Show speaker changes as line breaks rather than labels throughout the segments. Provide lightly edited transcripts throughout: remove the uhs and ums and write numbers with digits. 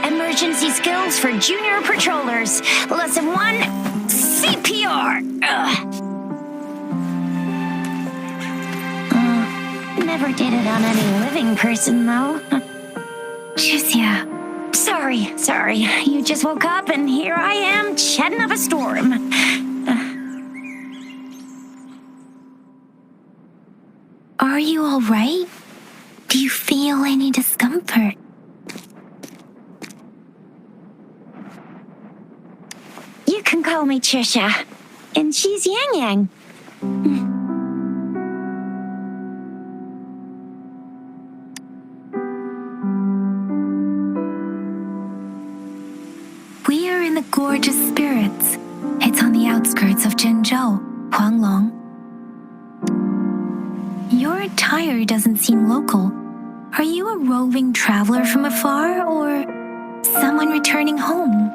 Emergency skills for junior patrollers. Lesson 1, CPR. Never did it on any living person, though.
Kirya.
Sorry. You just woke up and here I am, chatting up a storm.
Are you all right? Do you feel any discomfort?
You can call me Trisha, and she's Yang Yang.
We are in the Gorgeous Spirits. It's on the outskirts of Zhenzhou, Huanglong. Your attire doesn't seem local. Are you a roving traveler from afar, or someone returning home?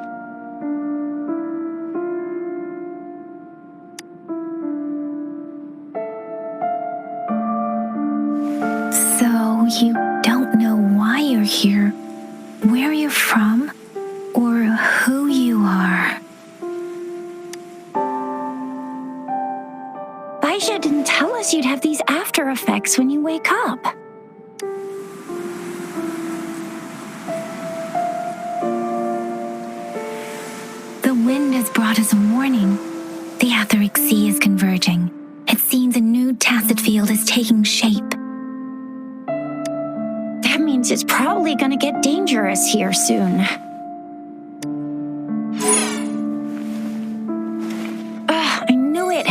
So you don't know why you're here, where you're from, or who you are.
Baisha didn't tell us you'd have these after effects when you wake up.
The wind has brought us a warning. The etheric sea is converging. It seems a new tacit field is taking shape.
That means it's probably gonna get dangerous here soon. I knew it.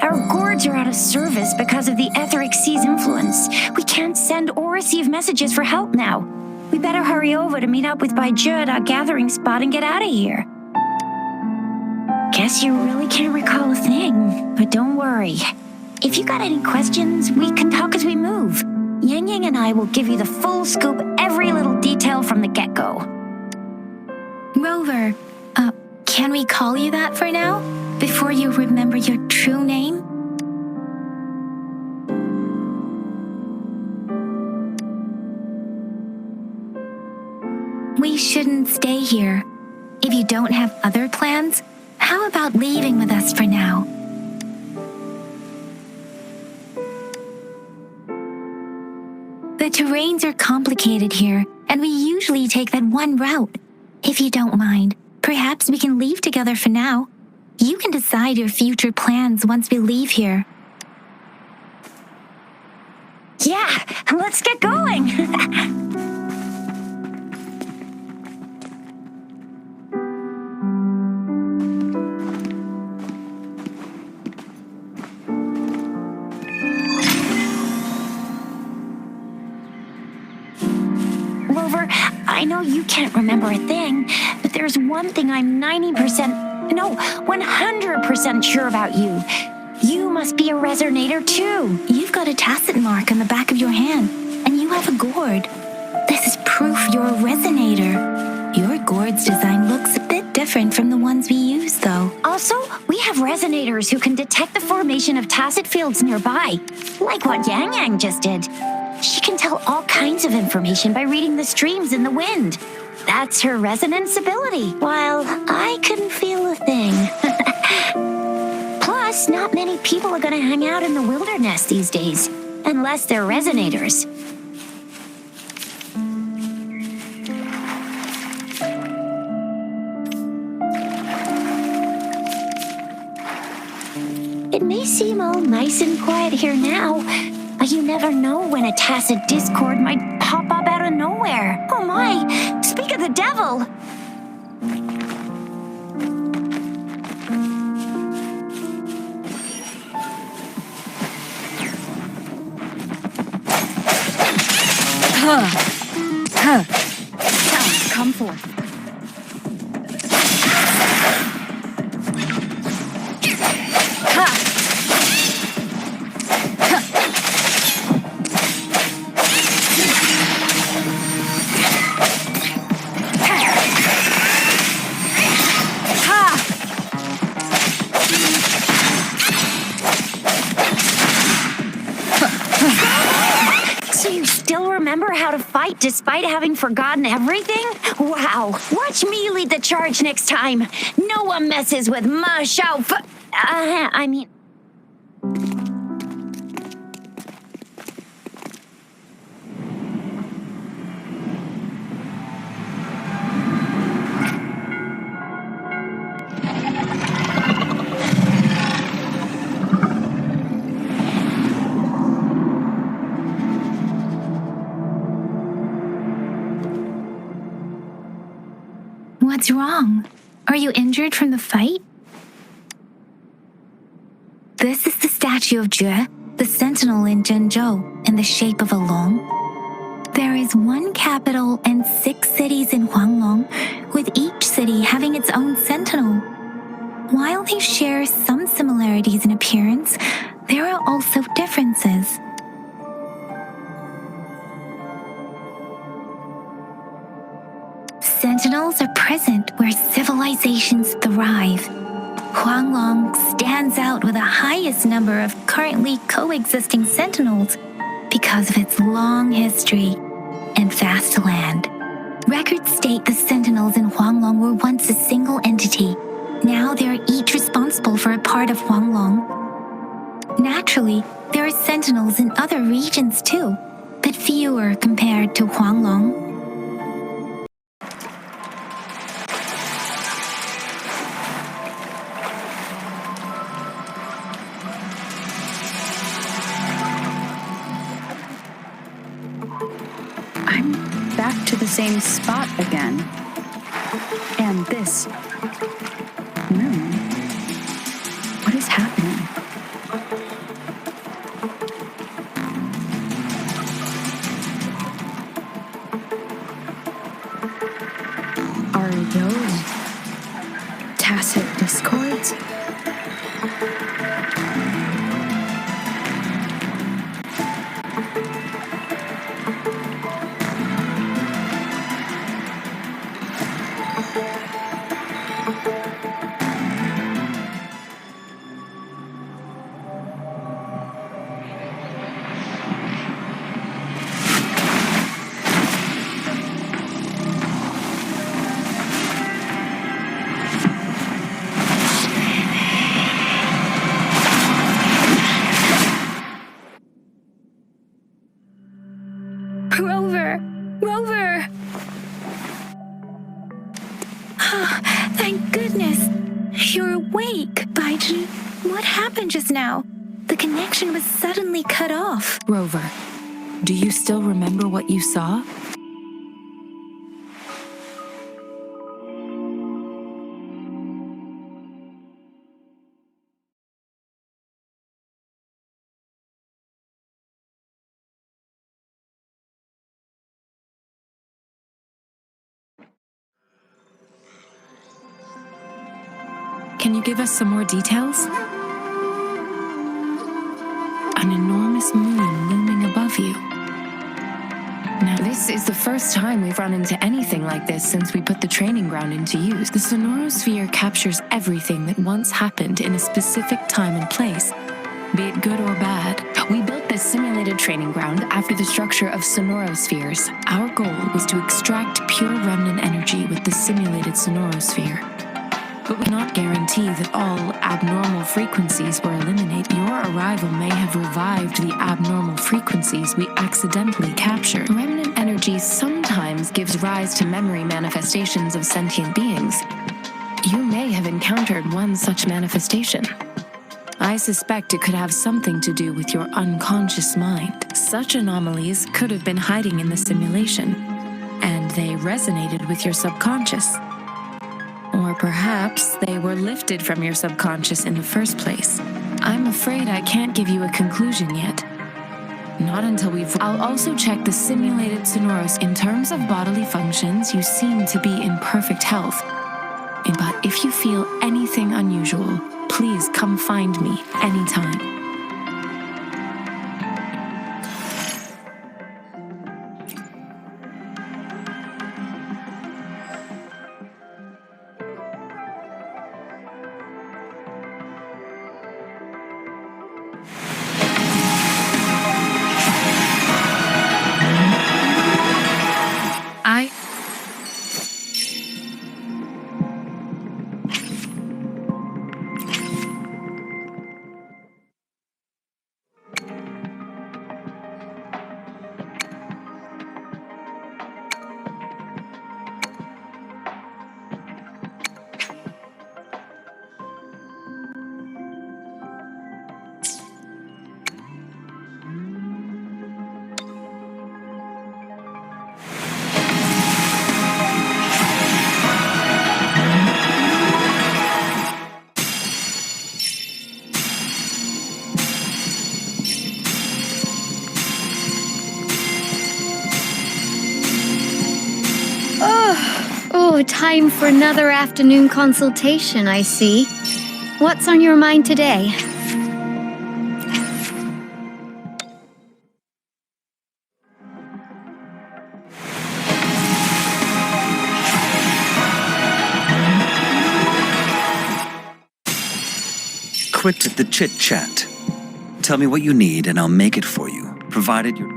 Our gourds are out of service because of the etheric sea's influence. We can't send or receive messages for help now. We better hurry over to meet up with Baizhe at our gathering spot and get out of here. Guess you really can't recall a thing, but don't worry. If you got any questions, we can talk as we move. Yang Yang and I will give you the full scoop, every little detail from the get-go.
Rover, can we call you that for now? Before you remember your true name? We shouldn't stay here. If you don't have other plans, how about leaving with us for now? The terrains are complicated here, and we usually take that one route. If you don't mind, perhaps we can leave together for now. You can decide your future plans once we leave here.
Yeah, let's get going. Rover, I know you can't remember a thing, but there's one thing I'm 100% sure about you. You must be a resonator too.
You've got a tacit mark on the back of your hand, and you have a gourd. This is proof you're a resonator. Your gourd's design looks a bit different from the ones we use, though.
Also, we have resonators who can detect the formation of tacit fields nearby, like what Yang Yang just did. She can tell all kinds of information by reading the streams in the wind. That's her resonance ability, while I couldn't feel a thing. Plus, not many people are going to hang out in the wilderness these days, unless they're resonators. It may seem all nice and quiet here now, but you never know when a tacit discord might pop up out of nowhere. Oh my, speak of the devil! Come forth. So you still remember how to fight despite having forgotten everything? Wow. Watch me lead the charge next time. No one messes with Ma Shao I mean...
What's wrong? Are you injured from the fight? This is the statue of Jue, the sentinel in Zhenzhou, in the shape of a long. There is one capital and 6 cities in Huanglong, with each city having its own sentinel. While they share some similarities in appearance, there are also differences. Sentinels are present where civilizations thrive. Huanglong stands out with the highest number of currently coexisting sentinels because of its long history and vast land. Records state the sentinels in Huanglong were once a single entity. Now they are each responsible for a part of Huanglong. Naturally, there are sentinels in other regions too, but fewer compared to Huanglong.
I'm back to the same spot again. And this moon. What is happening? Are those tacit discords?
Rover! Rover! Ah, thank goodness! You're awake, Baiji. What happened just now? The connection was suddenly cut off.
Rover, do you still remember what you saw? Can you give us some more details? An enormous moon looming above you. Now, this is the first time we've run into anything like this since we put the training ground into use. The sonorosphere captures everything that once happened in a specific time and place, be it good or bad. We built this simulated training ground after the structure of sonorospheres. Our goal was to extract pure remnant energy with the simulated sonorosphere. But we cannot guarantee that all abnormal frequencies were eliminated. Your arrival may have revived the abnormal frequencies we accidentally captured. Remnant energy sometimes gives rise to memory manifestations of sentient beings. You may have encountered one such manifestation. I suspect it could have something to do with your unconscious mind. Such anomalies could have been hiding in the simulation, and they resonated with your subconscious. Or perhaps they were lifted from your subconscious in the first place. I'm afraid I can't give you a conclusion yet. Not until I'll also check the simulated Sonoros. In terms of bodily functions, you seem to be in perfect health. But if you feel anything unusual, please come find me anytime.
Oh, time for another afternoon consultation, I see. What's on your mind today?
Quit the chit-chat. Tell me what you need and I'll make it for you, provided you're...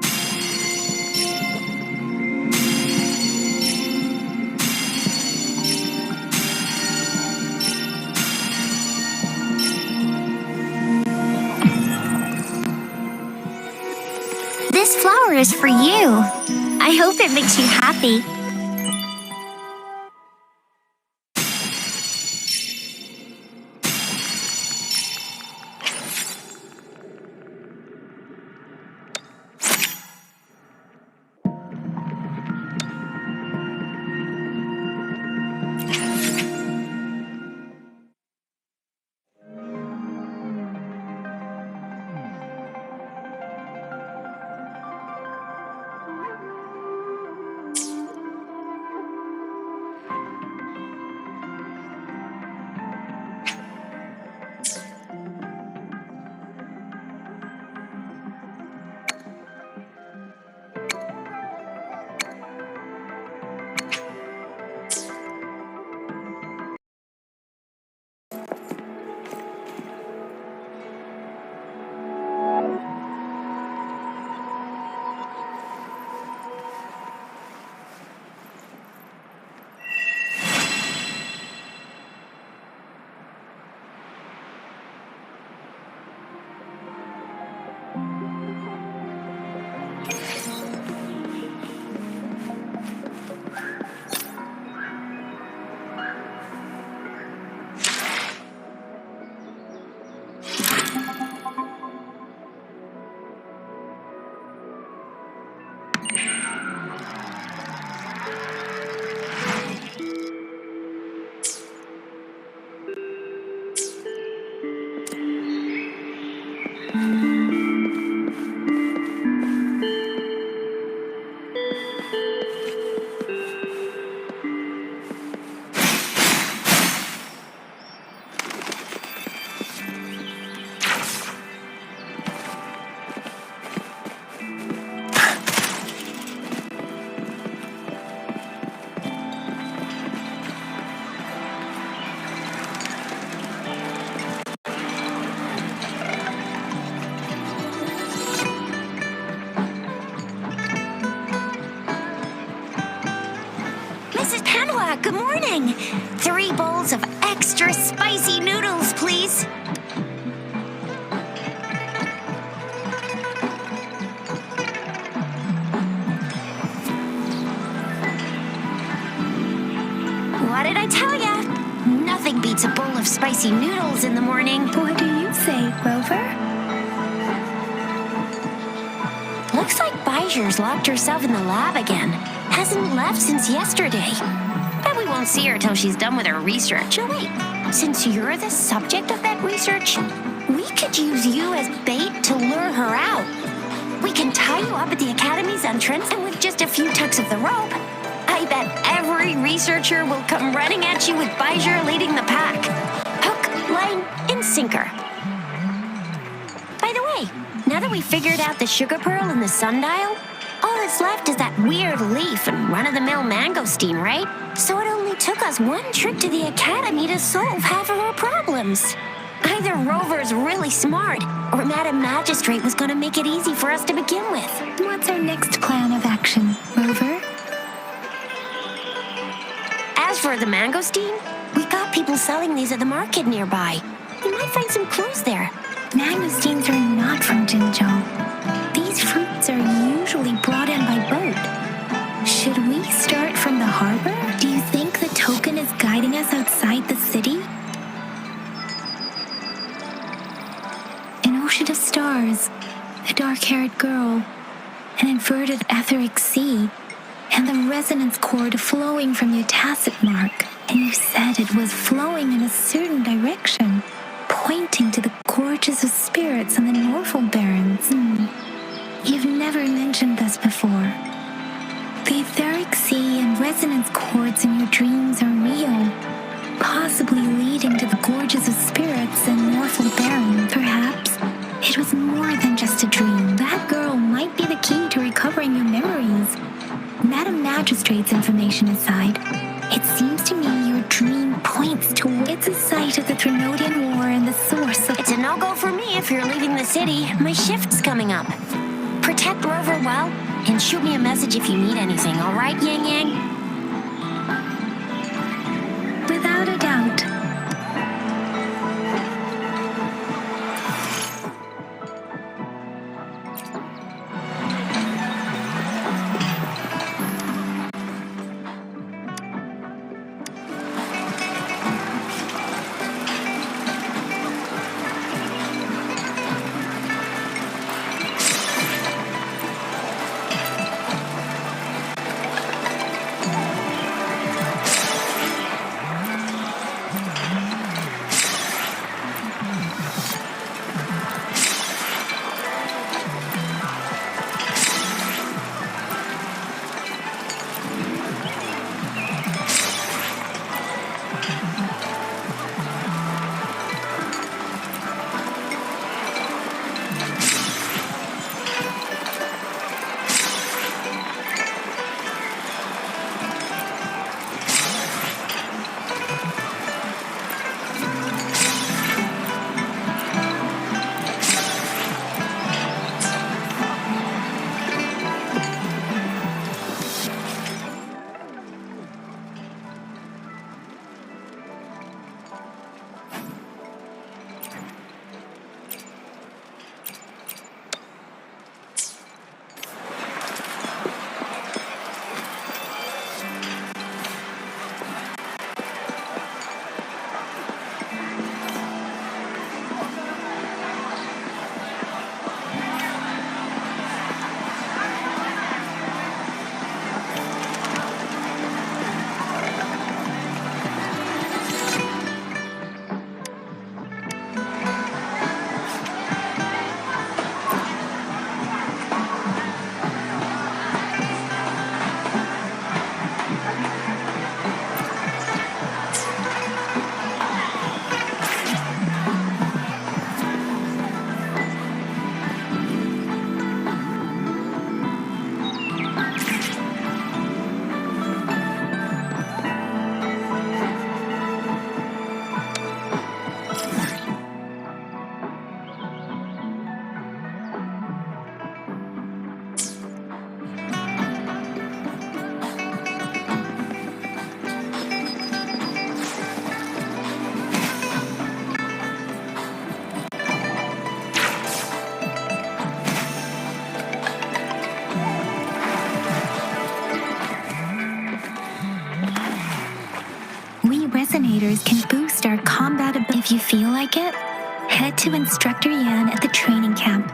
This flower is for you. I hope it makes you happy. Good morning. 3 bowls of extra spicy noodles, please. What did I tell ya? Nothing beats a bowl of spicy noodles in the morning.
What do you say, Rover?
Looks like Bijou's locked herself in the lab again. Hasn't left since yesterday. Bet we won't see her till she's done with her research. No, wait. Since you're the subject of that research, we could use you as bait to lure her out. We can tie you up at the Academy's entrance, and with just a few tugs of the rope, I bet every researcher will come running at you with Bijou leading the pack. Hook, line, and sinker. By the way, now that we figured out the sugar pearl and the sundial, all that's left is that weird leaf and run-of-the-mill mangosteen, right? So it only took us one trip to the Academy to solve half of our problems. Either Rover's really smart, or Madam Magistrate was gonna make it easy for us to begin with.
What's our next plan of action, Rover?
As for the mangosteen, we got people selling these at the market nearby. We might find some clues there.
Mangosteens are not from Jinzhou. These fruits are usually brought in by boat. Should we start from the harbor? Do you think the token is guiding us outside the city? An ocean of stars, a dark-haired girl, an inverted etheric sea, and the resonance cord flowing from your tacit mark. And you said it was flowing in a certain direction, pointing to the gorges of spirits on the Norfolk Barrens. You've never mentioned this before. The etheric sea and resonance cords in your dreams are real, possibly leading to the gorges of spirits and Norfolk Barren. Perhaps it was more than just a dream. That girl might be the key to recovering your memories. Madam Magistrate's information aside, it seems to me your dream points towards the site of the Trinodian War and the source of...
It's a no-go for me if you're leaving the city. My shift's coming up. Protect Rover well, and shoot me a message if you need anything, all right, Yang Yang?
Without a doubt. simulators can boost our combat ability. If you feel like it, head to Instructor Yan at the training camp.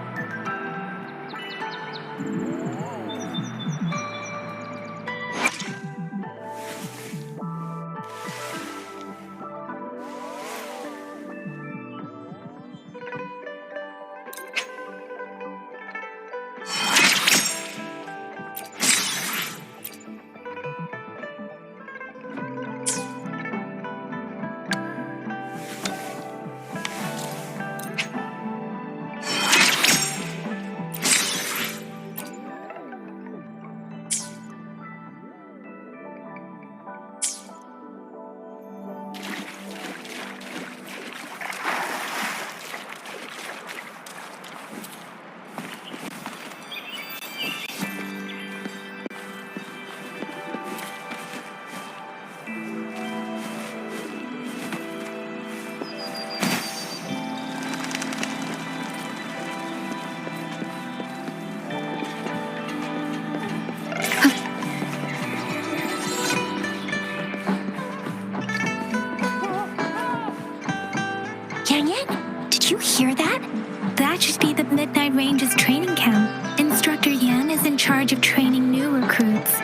Did you hear that?
That should be the Midnight Range's training camp. Instructor Yan is in charge of training new recruits.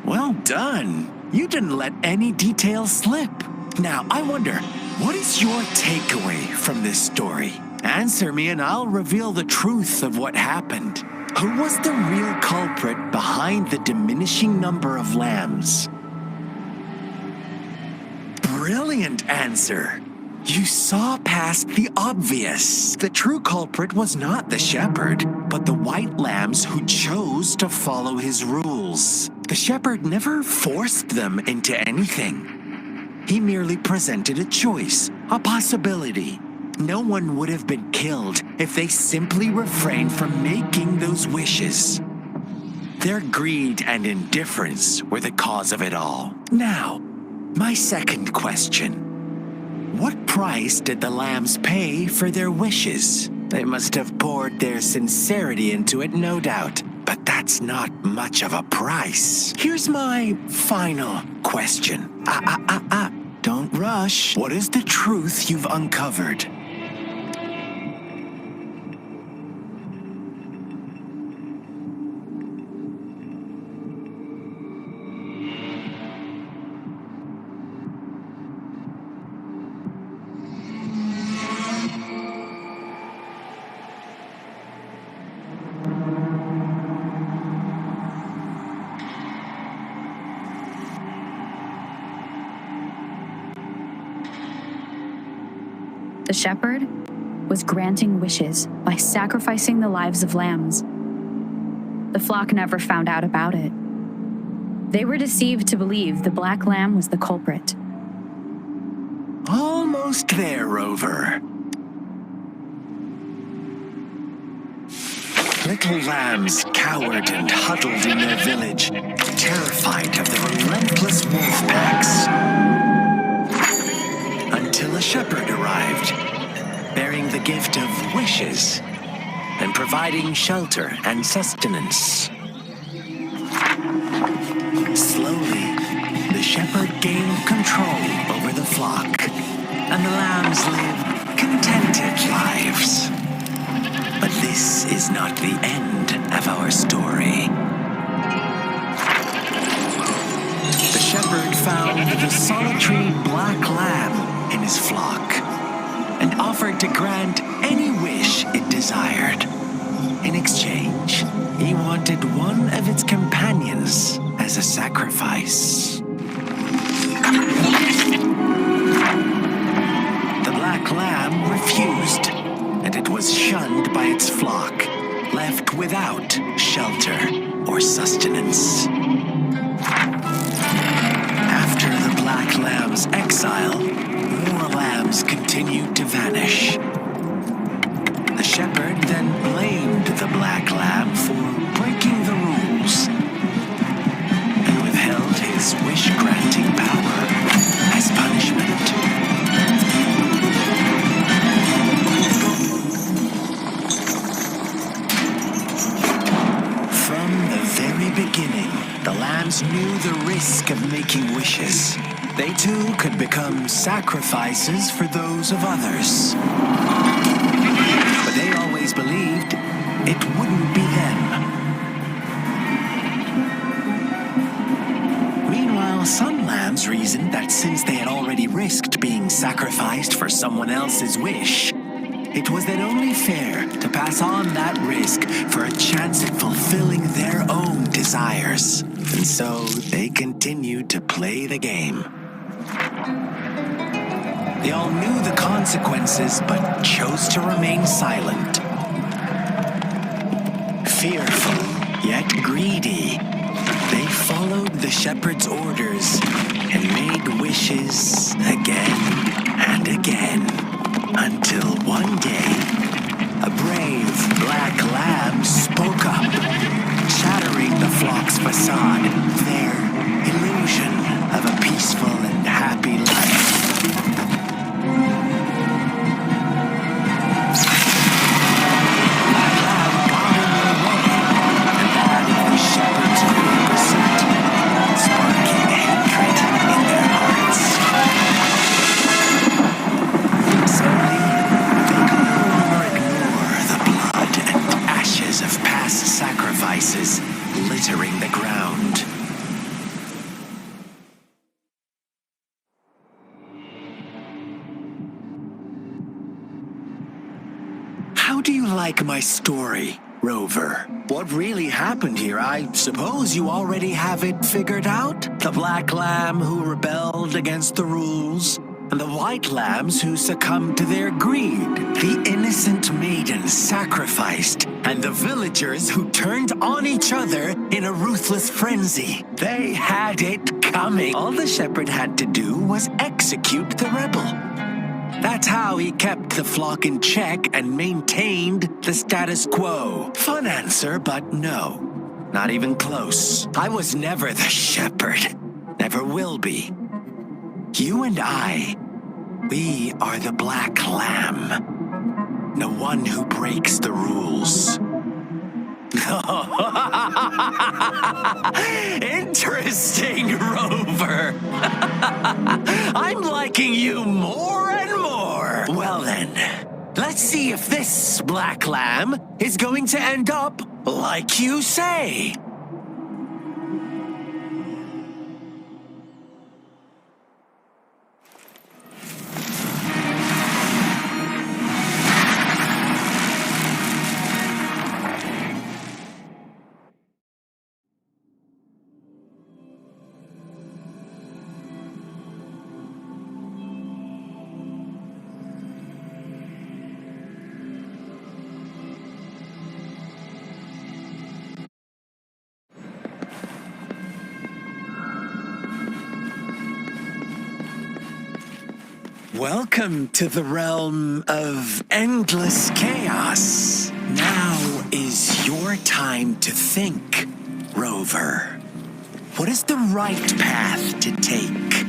Well done. You didn't let any details slip. Now, I wonder, what is your takeaway from this story? Answer me and I'll reveal the truth of what happened. Who was the real culprit behind the diminishing number of lambs? Brilliant answer. You saw past the obvious. The true culprit was not the shepherd, but the white lambs who chose to follow his rules. The shepherd never forced them into anything. He merely presented a choice, a possibility. No one would have been killed if they simply refrained from making those wishes. Their greed and indifference were the cause of it all. Now, my second question. What price did the lambs pay for their wishes? They must have poured their sincerity into it, no doubt. But that's not much of a price. Here's my final question. Don't rush. What is the truth you've uncovered?
The shepherd was granting wishes by sacrificing the lives of lambs. The flock never found out about it. They were deceived to believe the black lamb was the culprit.
Almost there, Rover. Little lambs cowered and huddled in their village, terrified of the relentless wolf packs. Until a shepherd arrived, bearing the gift of wishes and providing shelter and sustenance. Slowly, the shepherd gained control over the flock, and the lambs lived contented lives. But this is not the end of our story. The shepherd found the solitary black lamb in his flock and offered to grant any wish it desired. In exchange, he wanted one of its companions as a sacrifice. The black lamb refused, and it was shunned by its flock, left without shelter or sustenance. After the black lamb's exile, more lambs continued to vanish. The shepherd then blamed the black lamb for breaking the rules and withheld his wish granting. beginning, the lambs knew the risk of making wishes. They too could become sacrifices for those of others. But they always believed it wouldn't be them. Meanwhile, some lambs reasoned that since they had already risked being sacrificed for someone else's wish, it was then only fair to pass on that risk for a chance at fulfilling their own desires. And so they continued to play the game. They all knew the consequences, but chose to remain silent. Fearful, yet greedy, they followed the shepherd's orders and made wishes again and again, until one day, a brave black lamb spoke up, shattering the flock's facade, their illusion of a peaceful and happy life. Littering the ground. How do you like my story, Rover? What really happened here? I suppose you already have it figured out? The black lamb who rebelled against the rules, and the white lambs who succumbed to their greed, the innocent maiden sacrificed, and the villagers who turned on each other in a ruthless frenzy. They had it coming. All the shepherd had to do was execute the rebel. That's how he kept the flock in check and maintained the status quo. Fun answer, but no. Not even close. I was never the shepherd. Never will be. You and I, we are the black lamb. The one who breaks the rules. Interesting, Rover. I'm liking you more and more. Well then, let's see if this black lamb is going to end up like you say. Welcome to the realm of endless chaos. Now is your time to think, Rover. What is the right path to take?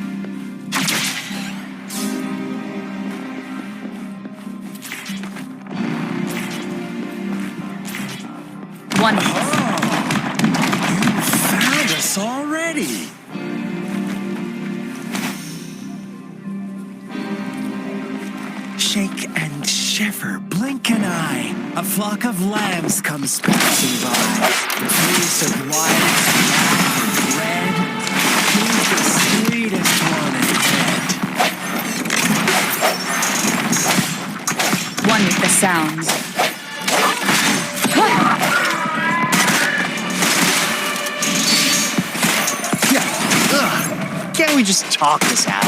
One.
Oh, you found us already. Shake and shiver, blink an eye. A flock of lambs comes passing by. Fleece of white, black, and red. Who's the sweetest one in bed?
One with the sounds.
Can't we just talk this out?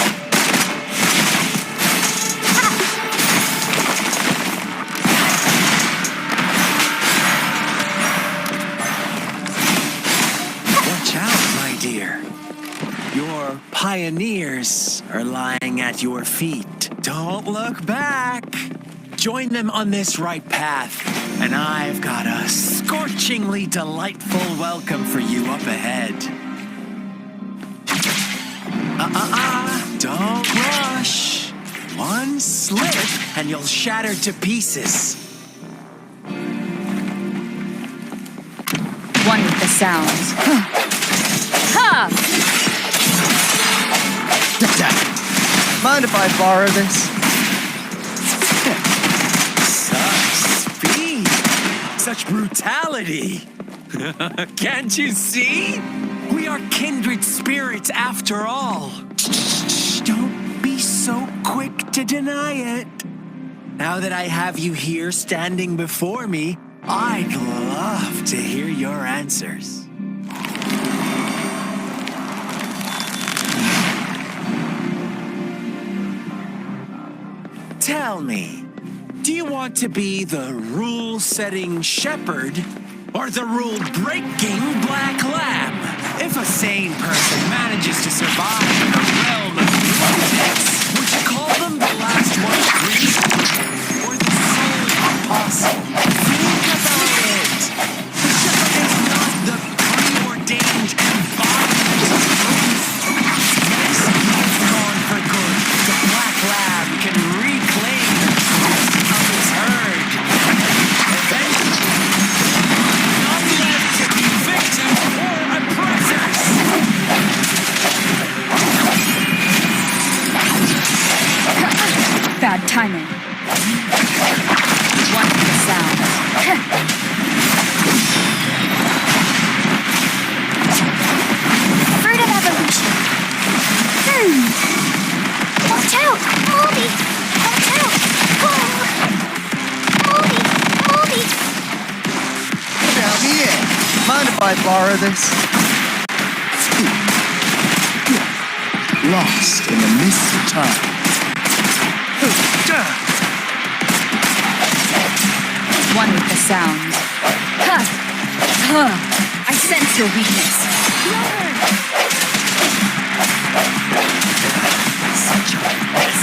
Watch out, my dear. Your pioneers are lying at your feet. Don't look back. Join them on this right path, and I've got a scorchingly delightful welcome for you up ahead. Don't rush. One slip and you'll shatter to pieces.
One with the sounds. Ha!
Mind if I borrow this?
Such speed! Such brutality! Can't you see? We are kindred spirits after all. Don't be so quick to deny it. Now that I have you here standing before me, I'd love to hear your answers. Tell me, do you want to be the rule-setting shepherd or the rule-breaking black lamb? If a sane person manages to survive in a realm of lunatics, would you call them the last one free or the sole apostle? Think about it. The shepherd is not the preordained embodiment of truth. Yes, he's gone for good. The black lamb can reclaim the trust of his herd. Eventually, not left to be victims or oppressors.
Bad timing. Wonderful sound.
Fruit of evolution. Watch out! Moldy! Watch out! Moldy! Moldy!
Count me in. Mind if I borrow this? Lost in the mists of time.
One with the sound. I sense your weakness.
Such a mess.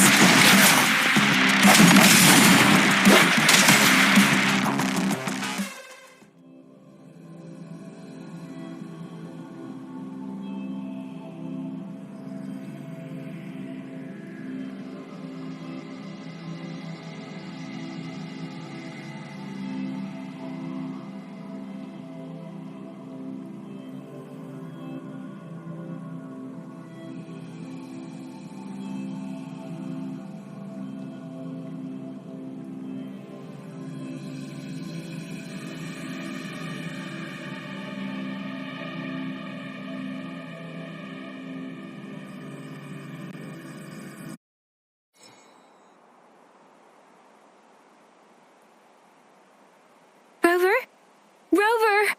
Rover? Rover!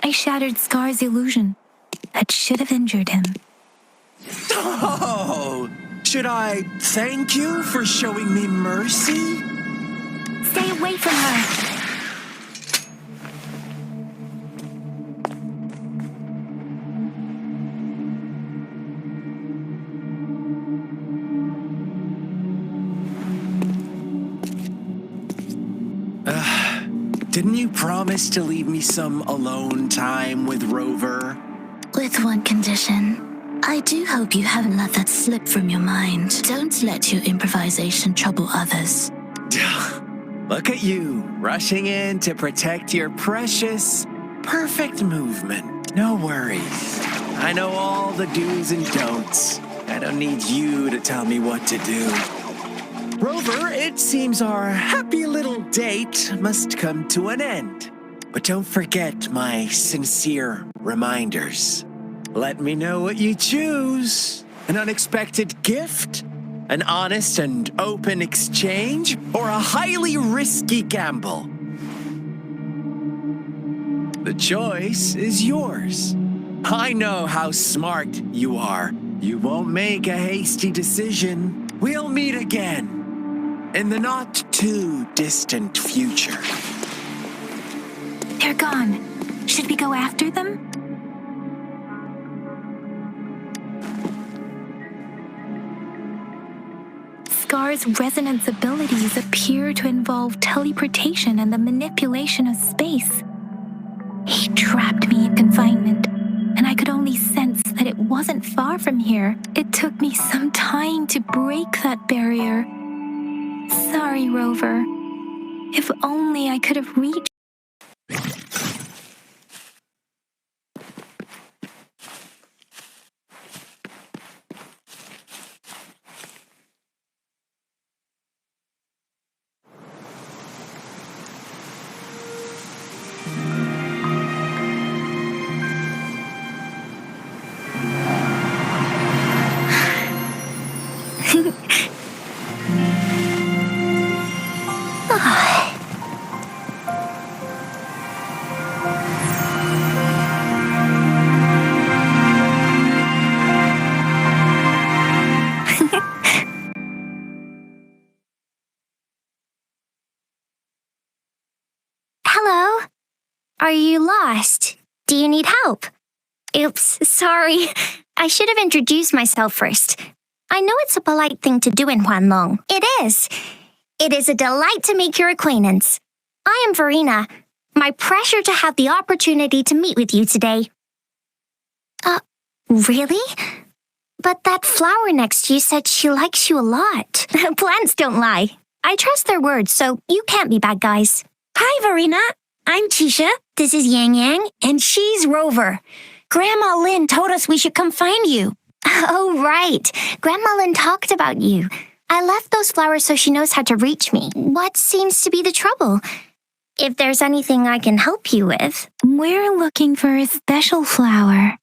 I shattered Scar's illusion. That should have injured him.
Oh! Should I thank you for showing me mercy?
Stay away from her!
Didn't you promise to leave me some alone time with Rover?
With one condition. I do hope you haven't let that slip from your mind. Don't let your improvisation trouble others.
Look at you, rushing in to protect your precious, perfect movement. No worries. I know all the do's and don'ts. I don't need you to tell me what to do. Rover, it seems our happy little date must come to an end. But don't forget my sincere reminders. Let me know what you choose. An unexpected gift? An honest and open exchange? Or a highly risky gamble? The choice is yours. I know how smart you are. You won't make a hasty decision. We'll meet again. In the not-too-distant future.
They're gone. Should we go after them? Scar's resonance abilities appear to involve teleportation and the manipulation of space. He trapped me in confinement, and I could only sense the but it wasn't far from here. It took me some time to break that barrier. Sorry, Rover. If only I could have reached.
Hello? Are you lost? Do you need help? Oops, sorry. I should have introduced myself first. I know it's a polite thing to do in Huanlong. It is. It is a delight to make your acquaintance. I am Verena. My pleasure to have the opportunity to meet with you today. Really? But that flower next to you said she likes you a lot. Plants don't lie. I trust their words, so you can't be bad guys. Hi, Verena. I'm Tisha. This is Yang Yang, and she's Rover. Grandma Lynn told us we should come find you. Oh, right. Grandma Lynn talked about you. I left those flowers so she knows how to reach me. What seems to be the trouble? If there's anything I can help you with.
We're looking for a special flower.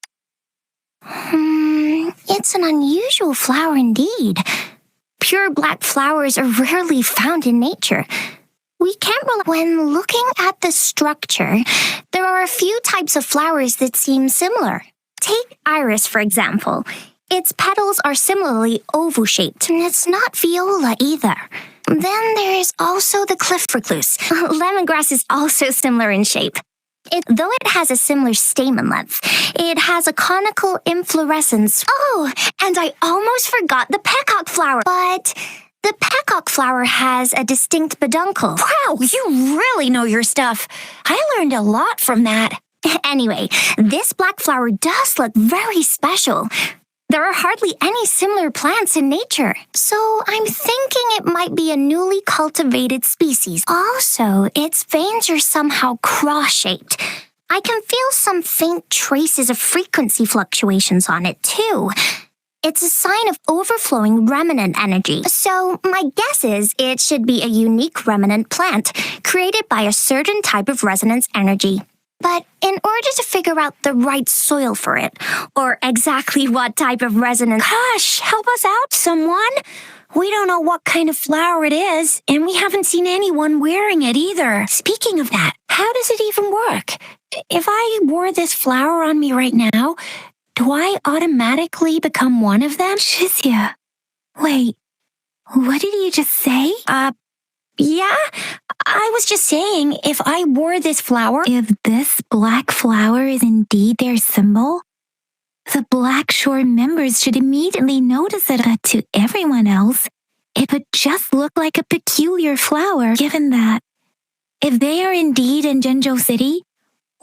It's an unusual flower indeed. Pure black flowers are rarely found in nature. We can't rely. When looking at the structure, there are a few types of flowers that seem similar. Take iris, for example. Its petals are similarly oval-shaped, and it's not viola either. Then there is also the cliff recluse. Lemongrass is also similar in shape. Though it has a similar stamen length, it has a conical inflorescence. Oh, and I almost forgot the peacock flower. But the peacock flower has a distinct peduncle. Wow, you really know your stuff. I learned a lot from that. Anyway, this black flower does look very special. There are hardly any similar plants in nature, so I'm thinking it might be a newly cultivated species. Also, its veins are somehow cross-shaped. I can feel some faint traces of frequency fluctuations on it, too. It's a sign of overflowing remnant energy, so my guess is it should be a unique remnant plant created by a certain type of resonance energy. But in order to figure out the right soil for it, or exactly what type of resonance— Gosh, help us out, someone! We don't know what kind of flower it is, and we haven't seen anyone wearing it either. Speaking of that, how does it even work? If I wore this flower on me right now, do I automatically become one of them?
Shizia, wait, what did you just say?
Yeah, I was just saying, if I wore this flower—
If this black flower is indeed their symbol, the Black Shore members should immediately notice it, but to everyone else, it would just look like a peculiar flower, given that if they are indeed in Zhenzhou City,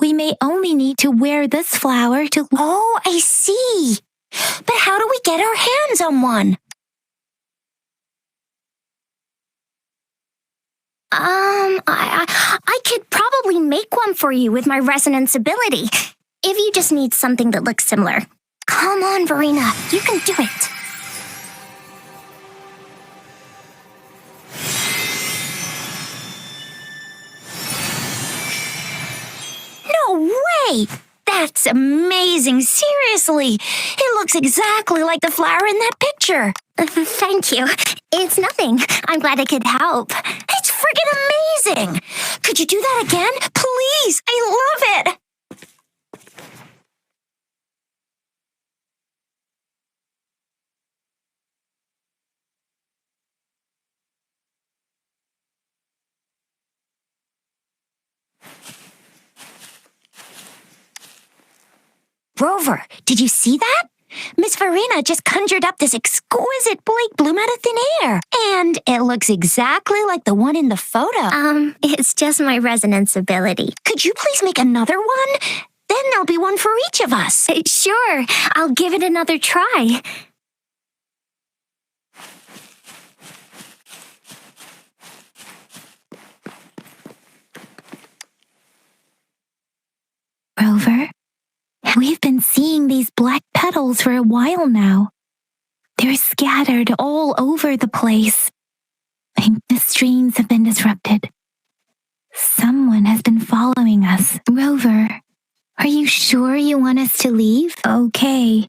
we may only need to wear this flower to—
Oh, I see. But how do we get our hands on one? I could probably make one for you with my resonance ability, if you just need something that looks similar. Come on, Verena, you can do it. No way! That's amazing, seriously. It looks exactly like the flower in that picture. Thank you. It's nothing. I'm glad I could help. It's friggin' amazing. Could you do that again? Please, I love it. Rover, did you see that? Miss Verena just conjured up this exquisite Blake bloom out of thin air. And it looks exactly like the one in the photo. It's just my resonance ability. Could you please make another one? Then Then there'll be one for each of us.
Sure, I'll give it another try. Rover, we've been seeing these black petals for a while now. They're scattered all over the place. I think the streams have been disrupted. Someone has been following us. Rover, are you sure you want us to leave? Okay.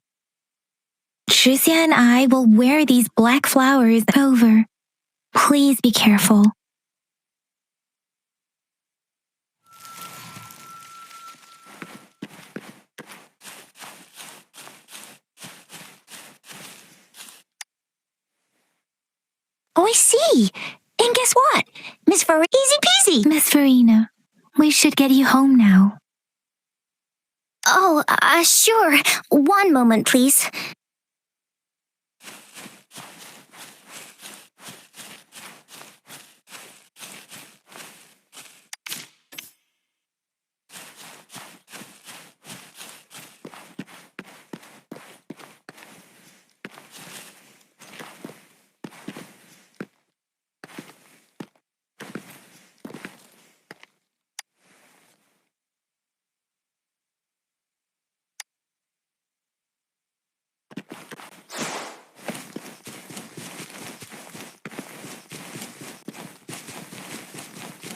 Kirya and I will wear these black flowers. Rover, please be careful.
Oh, I see. And guess what? Miss Farina, easy peasy.
Miss Farina, we should get you home now.
Oh, sure. One moment, please.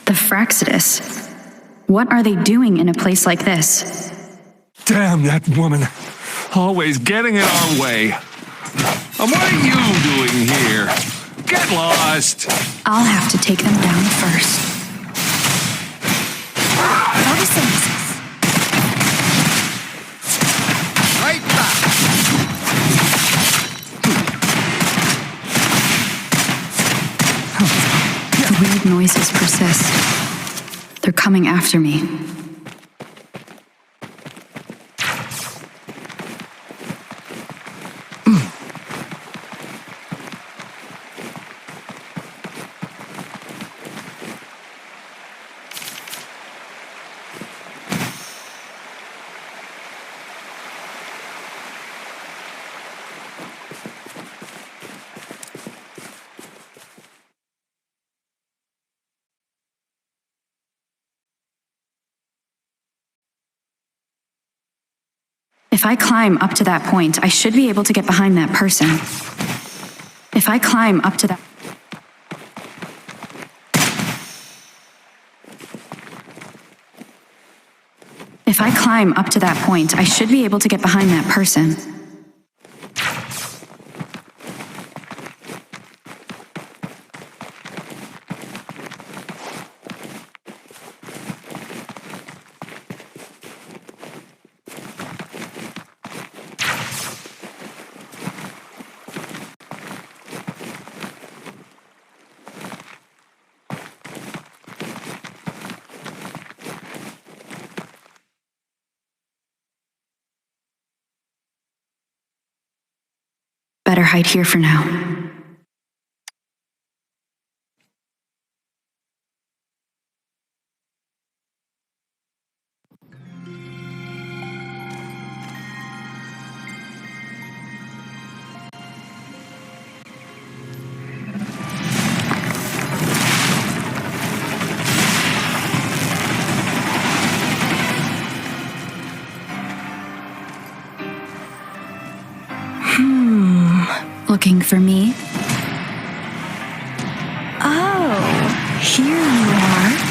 The Fraxidus. What are they doing in a place like this?
Damn that woman. Always getting in our way. And what are you doing here? Get lost.
I'll have to take them down first.
Right back.
The weird noises persist. They're coming after me. If I climb up to that point, I should be able to get behind that person. If I climb up to that... If I climb up to that point, I should be able to get behind that person. Better hide here for now. Looking for me?
Oh, here you are.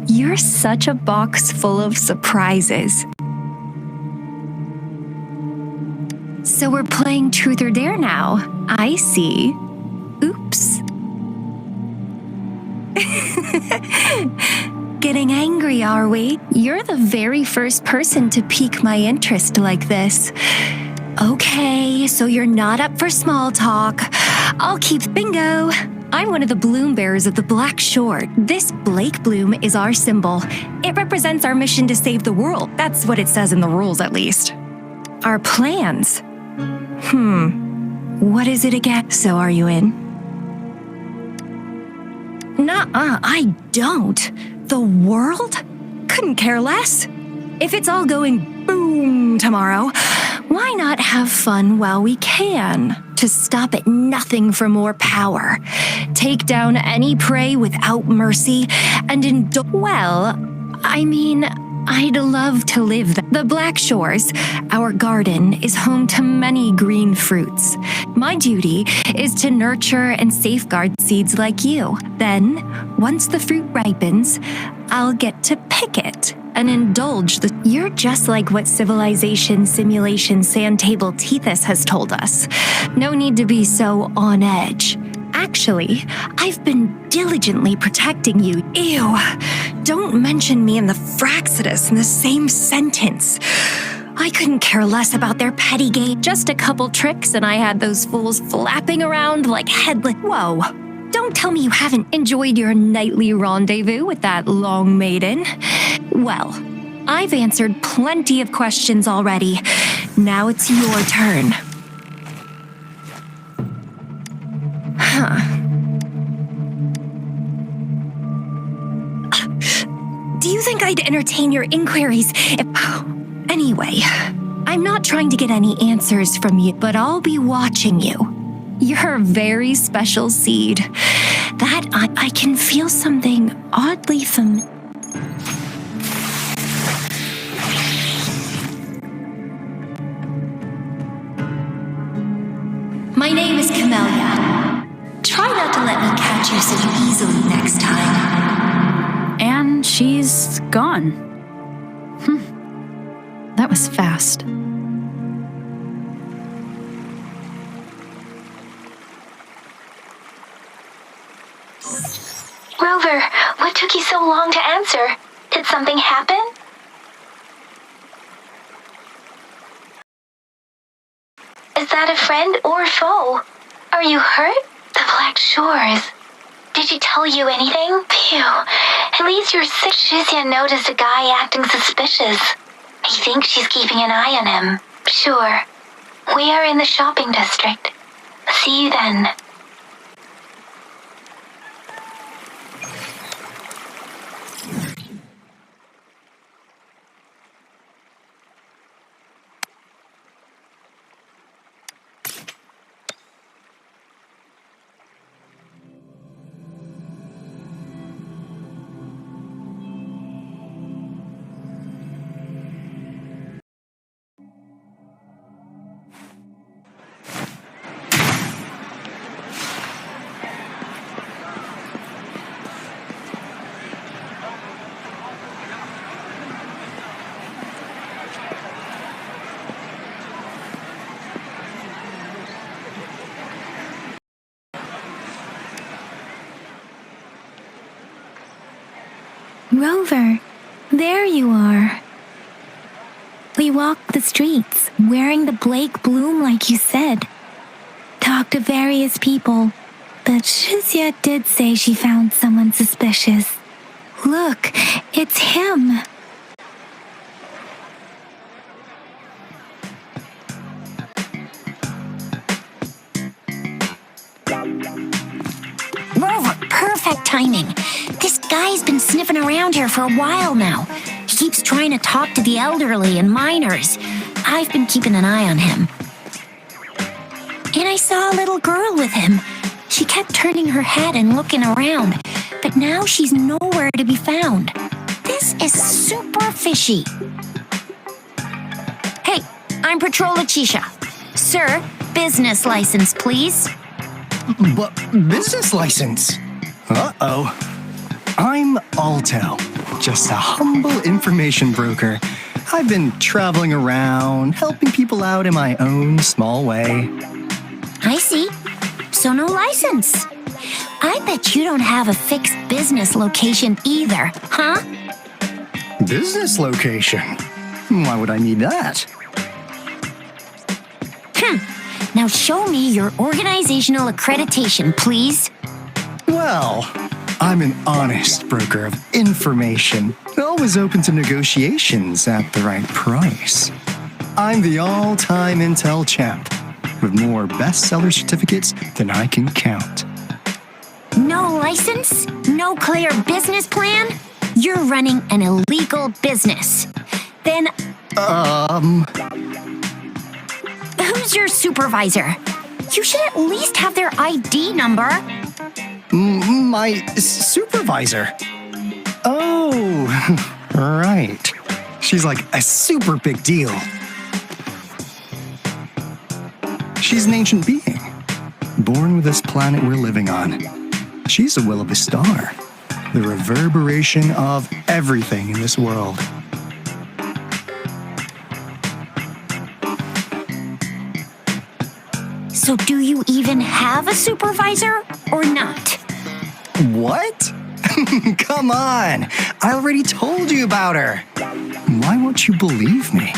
You're such a box full of surprises. So we're playing Truth or Dare now. I see. Oops. getting angry, are we? You're the very first person to pique my interest like this. Okay, so you're not up for small talk. I'll keep bingo. I'm one of the bloom bearers of the Black Shore. This Blake bloom is our symbol. It represents our mission to save the world. That's what it says in the rules, at least. Our plans? What is it again? So are you in? Nuh-uh, I don't. The world? Couldn't care less. If it's all going boom tomorrow, why not have fun while we can? To stop at nothing for more power. Take down any prey without mercy, and I'd love to live the Black Shores. Our garden is home to many green fruits. My duty is to nurture and safeguard seeds like you. Then, once the fruit ripens, I'll get to pick it and indulge the... You're just like what Civilization Simulation Sandtable Tethys has told us. No need to be so on edge. Actually, I've been diligently protecting you. Ew, don't mention me and the Fraxidus in the same sentence. I couldn't care less about their petty game. Just a couple tricks and I had those fools flapping around like headless... Whoa, don't tell me you haven't enjoyed your nightly rendezvous with that long maiden. Well, I've answered plenty of questions already. Now it's your turn. Do you think I'd entertain your inquiries if... Anyway, I'm not trying to get any answers from you, but I'll be watching you. You're a very special seed. That I can feel something oddly familiar. My name is Camellia. Try not to let me catch you so easily next time.
And she's gone. That was fast.
Rover, what took you so long to answer? Did something happen? Is that a friend or foe? Are you hurt? The Black Shores. Did she tell you anything? Phew. At least you're sick. Shizia noticed a guy acting suspicious. I think she's keeping an eye on him. Sure. We are in the shopping district. See you then. Rover, there you are. We walked the streets, wearing the Blake bloom like you said. Talked to various people, but Shizia did say she found someone suspicious. Look, it's him.
Rover, perfect timing. This guy's been sniffing around here for a while now. He keeps trying to talk to the elderly and minors. I've been keeping an eye on him. And I saw a little girl with him. She kept turning her head and looking around, but now she's nowhere to be found. This is super fishy. Hey, I'm Patrol Letitia. Sir, business license, please.
But business license? Uh-oh. I'm Aalto, just a humble information broker. I've been traveling around, helping people out in my own small way.
I see. So no license. I bet you don't have a fixed business location either, huh?
Business location? Why would I need that?
Now show me your organizational accreditation, please.
Well, I'm an honest broker of information, always open to negotiations at the right price. I'm the all-time intel champ, with more bestseller certificates than I can count.
No license? No clear business plan? You're running an illegal business. Then, who's your supervisor? You should at least have their ID number.
My supervisor? Oh, right. She's like a super big deal. She's an ancient being, born with this planet we're living on. She's a will of a star, the reverberation of everything in this world.
So do you even have a supervisor or not?
What? Come on! I already told you about her. Why won't you believe me?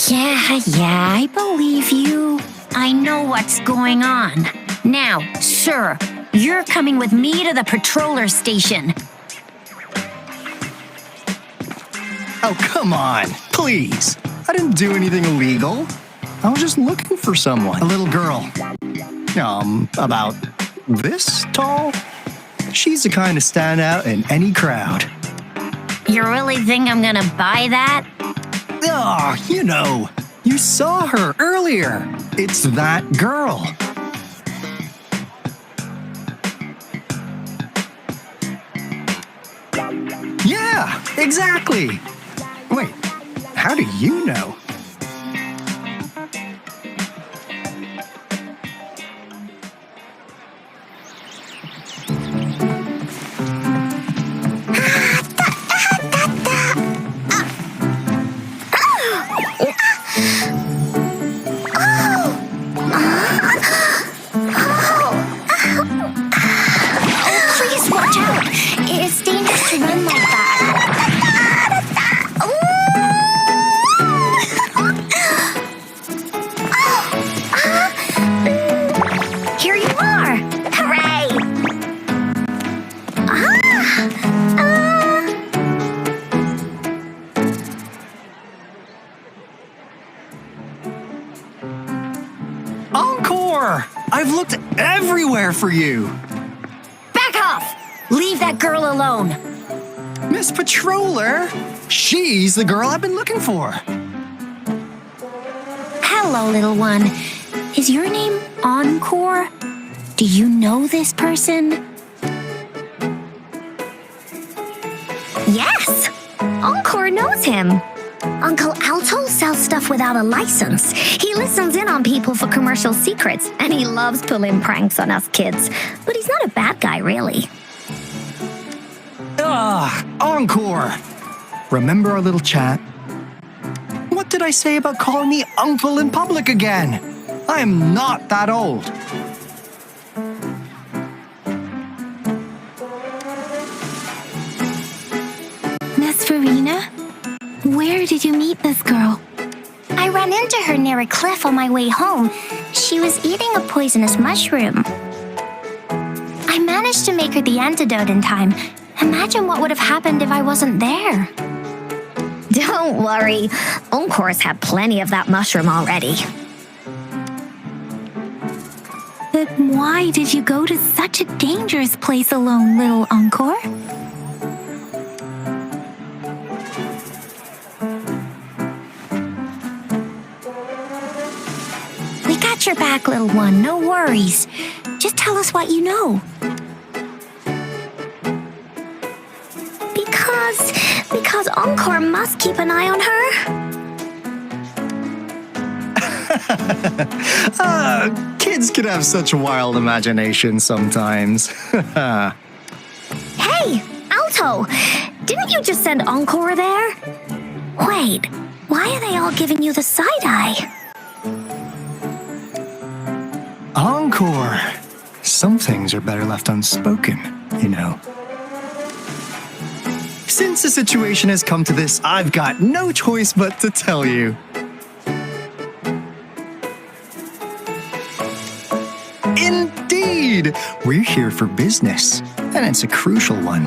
Yeah, I believe you. I know what's going on. Now, sir, you're coming with me to the patroller station.
Oh, come on, please. I didn't do anything illegal. I was just looking for someone. A little girl. About this tall? She's the kind to stand out in any crowd.
You really think I'm gonna buy that?
You saw her earlier. It's that girl. Yeah, exactly. Wait, how do you know?
Please watch out! It's dangerous to run like that. Here you are! Hooray!
Encore! I've looked everywhere for you.
Back off! Leave that girl alone.
Miss Patroller, she's the girl I've been looking for.
Hello, little one. Is your name Encore? Do you know this person?
Yes! Encore knows him. Uncle Aalto sells stuff without a license. He listens in on people for commercial secrets, and he loves pulling pranks on us kids. But he's not a bad guy, really.
Encore! Remember our little chat? What did I say about calling me uncle in public again? I am not that old.
Miss Farina, where did you meet this girl?
I ran into her near a cliff on my way home. She was eating a poisonous mushroom. I managed to make her the antidote in time. Imagine what would have happened if I wasn't there.
Don't worry. Encore's had plenty of that mushroom already. But why did you go to such a dangerous place alone, little Encore?
We got your back, little one. No worries. Just tell us what you know.
Because Encore must keep an eye on her.
Kids can have such wild imaginations sometimes.
Hey, Aalto! Didn't you just send Encore there? Wait, why are they all giving you the side eye?
Encore! some things are better left unspoken, you know. Since the situation has come to this, I've got no choice but to tell you. Indeed! We're here for business, and it's a crucial one.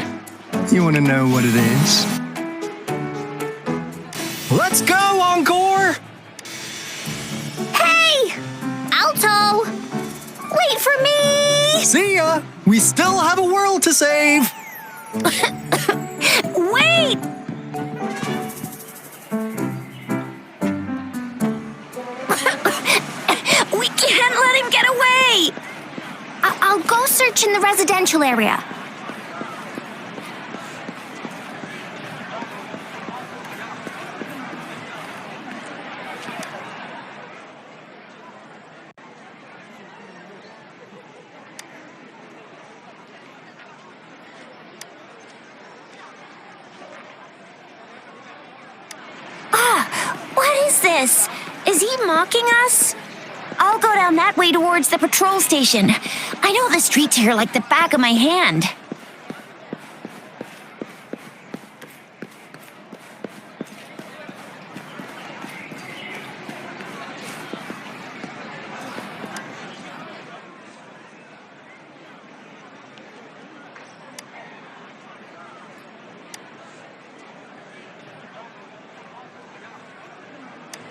You want to know what it is? Let's go, Encore!
Hey! Aalto! Wait for me!
See ya! We still have a world to save!
Wait! We can't let him get away! I'll go search in the residential area. What is this? Is he mocking us? I'll go down that way towards the patrol station. I know the streets here like the back of my hand.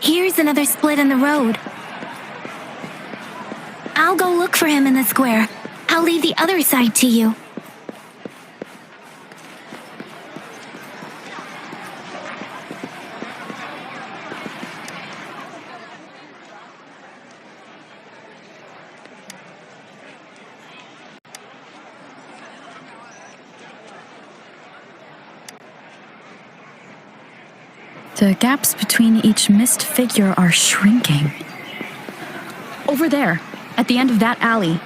Here's another split in the road. I'll go look for him in the square. I'll leave the other side to you.
The gaps between each missed figure are shrinking. Over there, at the end of that alley.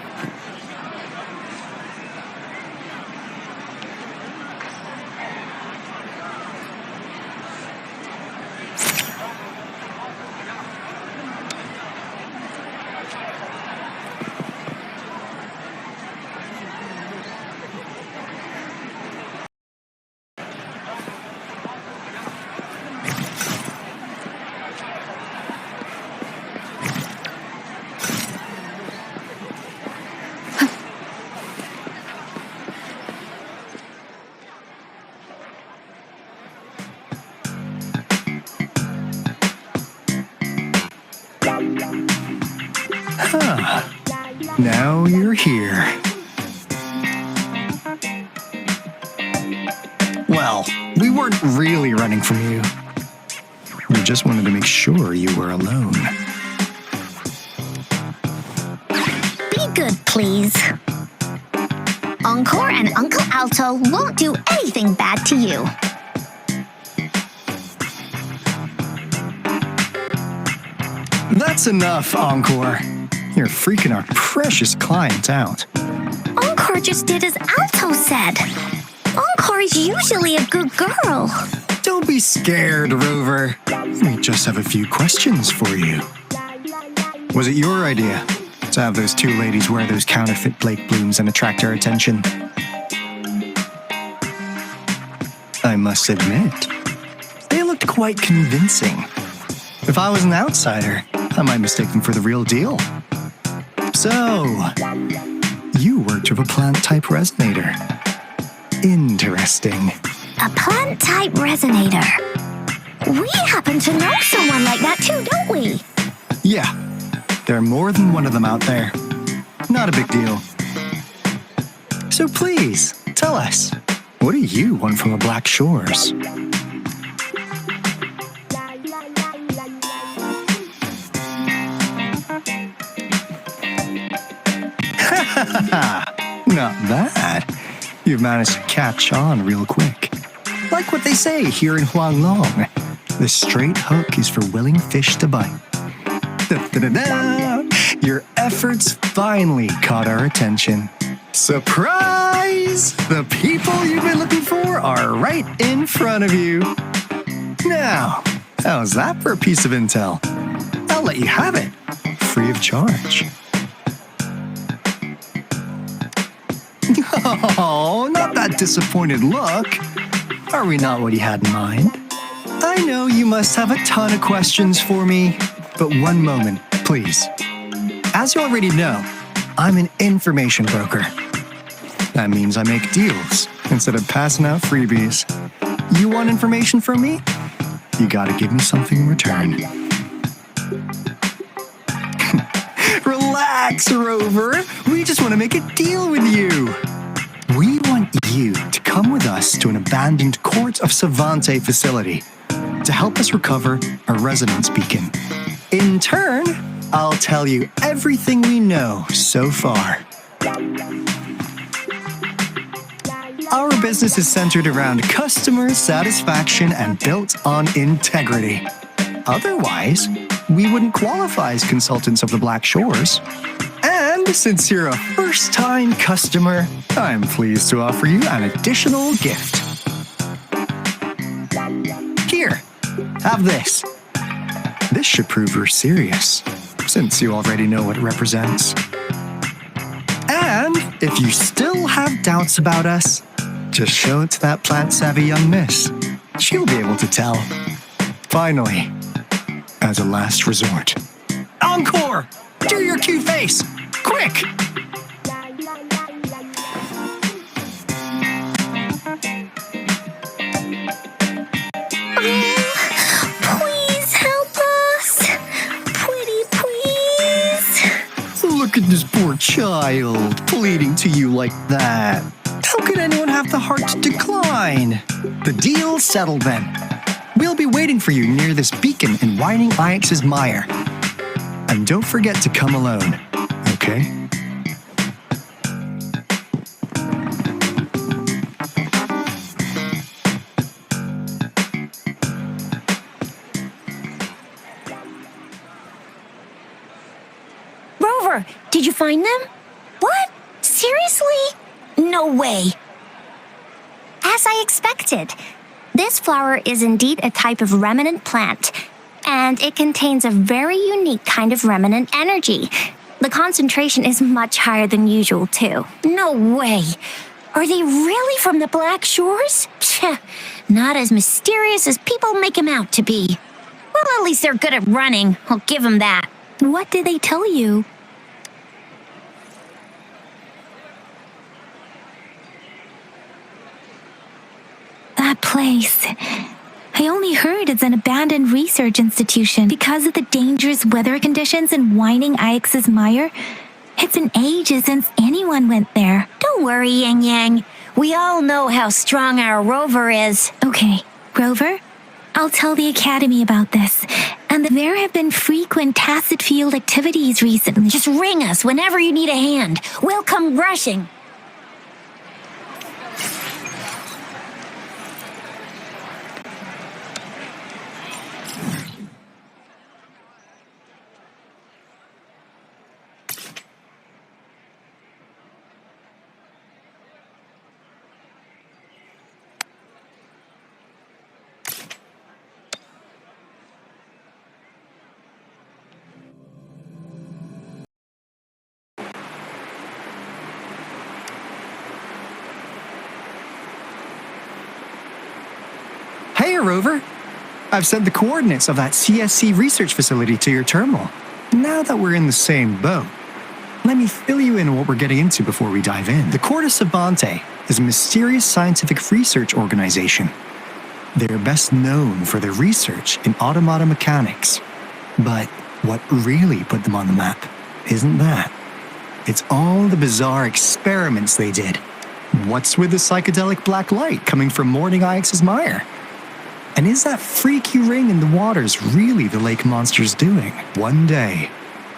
Now you're here. Well, we weren't really running from you. We just wanted to make sure you were alone.
Be good, please. Encore and Uncle Aalto won't do anything bad to you.
That's enough, Encore. You're freaking our precious client out.
Encore just did as Aalto said. Encore is usually a good girl.
Don't be scared, Rover. We just have a few questions for you. Was it your idea to have those two ladies wear those counterfeit Blake blooms and attract our attention? I must admit, they looked quite convincing. If I was an outsider, I might mistake them for the real deal. So, you worked with a plant-type resonator. Interesting.
A plant-type resonator. We happen to know someone like that too, don't we?
Yeah, there are more than one of them out there. Not a big deal. So please, tell us, what do you want from the Black Shores? Not bad. You've managed to catch on real quick. Like what they say here in Huanglong, the straight hook is for willing fish to bite. Da-da-da-da! Your efforts finally caught our attention. Surprise! The people you've been looking for are right in front of you. Now, how's that for a piece of intel? I'll let you have it, free of charge. disappointed look. Are we not what you had in mind? I know you must have a ton of questions for me, but one moment, please. As you already know, I'm an information broker. That means I make deals instead of passing out freebies. You want information from me? You gotta give me something in return. Relax, Rover. We just want to make a deal with you. We want you to come with us to an abandoned Court of Savante facility to help us recover a resonance beacon. In turn, I'll tell you everything we know so far. Our business is centered around customer satisfaction and built on integrity. Otherwise, we wouldn't qualify as consultants of the Black Shores. And since you're a first-time customer, I'm pleased to offer you an additional gift. Here, have this. This should prove you're serious, since you already know what it represents. And if you still have doubts about us, just show it to that plant-savvy young miss. She'll be able to tell. Finally, as a last resort. Encore! Do your cute face! Quick!
Please help us! Pretty please!
Look at this poor child, pleading to you like that. How could anyone have the heart to decline? The deal's settled then. We'll be waiting for you near this beacon in Whining Ix's mire. And don't forget to come alone, okay?
Rover, did you find them?
What? Seriously? No way. As I expected. This flower is indeed a type of remnant plant, and it contains a very unique kind of remnant energy. The concentration is much higher than usual, too.
No way. Are they really from the Black Shores? Pshh, not as mysterious as people make them out to be. Well, at least they're good at running. I'll give them that.
What did they tell you? That place. I only heard it's an abandoned research institution because of the dangerous weather conditions in Whining Ix's mire. It's been ages since anyone went there.
Don't worry, Yang Yang. We all know how strong our Rover is.
Okay, Rover, I'll tell the Academy about this. And there have been frequent tacit field activities recently.
Just ring us whenever you need a hand. We'll come rushing.
Hey, Rover. I've sent the coordinates of that CSC research facility to your terminal. Now that we're in the same boat, let me fill you in on what we're getting into before we dive in. The Court of Savante is a mysterious scientific research organization. They're best known for their research in automata mechanics. But what really put them on the map isn't that. It's all the bizarre experiments they did. What's with the psychedelic black light coming from Whining Ix's mire? And is that freaky ring in the waters really the lake monster's doing? One day,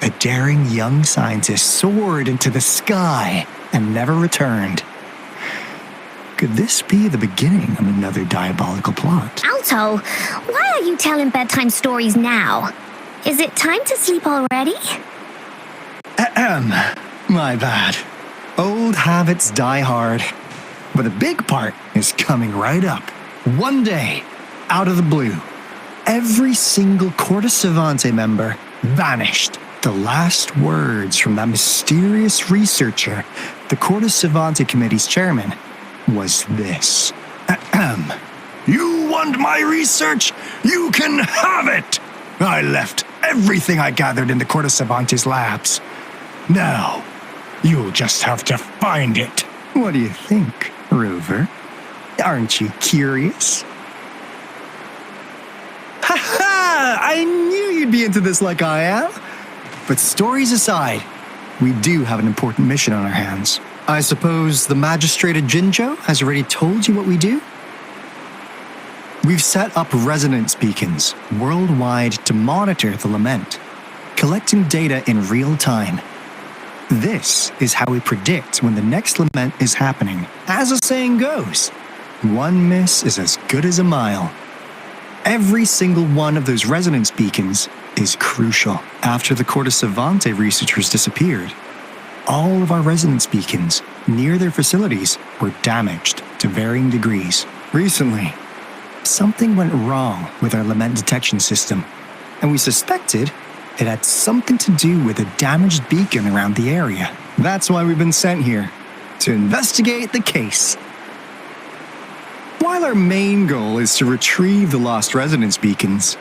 a daring young scientist soared into the sky and never returned. Could this be the beginning of another diabolical plot?
Aalto, why are you telling bedtime stories now? Is it time to sleep already?
Ahem. My bad. Old habits die hard. But the big part is coming right up. One day, out of the blue, every single Court of Savante member vanished. The last words from that mysterious researcher, the Court of Savante Committee's chairman, was this. Ahem. You want my research? You can have it! I left everything I gathered in the Corte Savante's labs. Now, you'll just have to find it. What do you think, Rover? Aren't you curious? Ha ha! I knew you'd be into this like I am. But stories aside, we do have an important mission on our hands. I suppose the magistrate at Jinzhou has already told you what we do? We've set up resonance beacons worldwide to monitor the lament, collecting data in real time. This is how we predict when the next lament is happening. As the saying goes, one miss is as good as a mile. Every single one of those resonance beacons is crucial. After the Corte Savante researchers disappeared, all of our resonance beacons near their facilities were damaged to varying degrees. Recently, something went wrong with our lament detection system, and we suspected it had something to do with a damaged beacon around the area. That's why we've been sent here, to investigate the case. While our main goal is to retrieve the lost resonance beacons,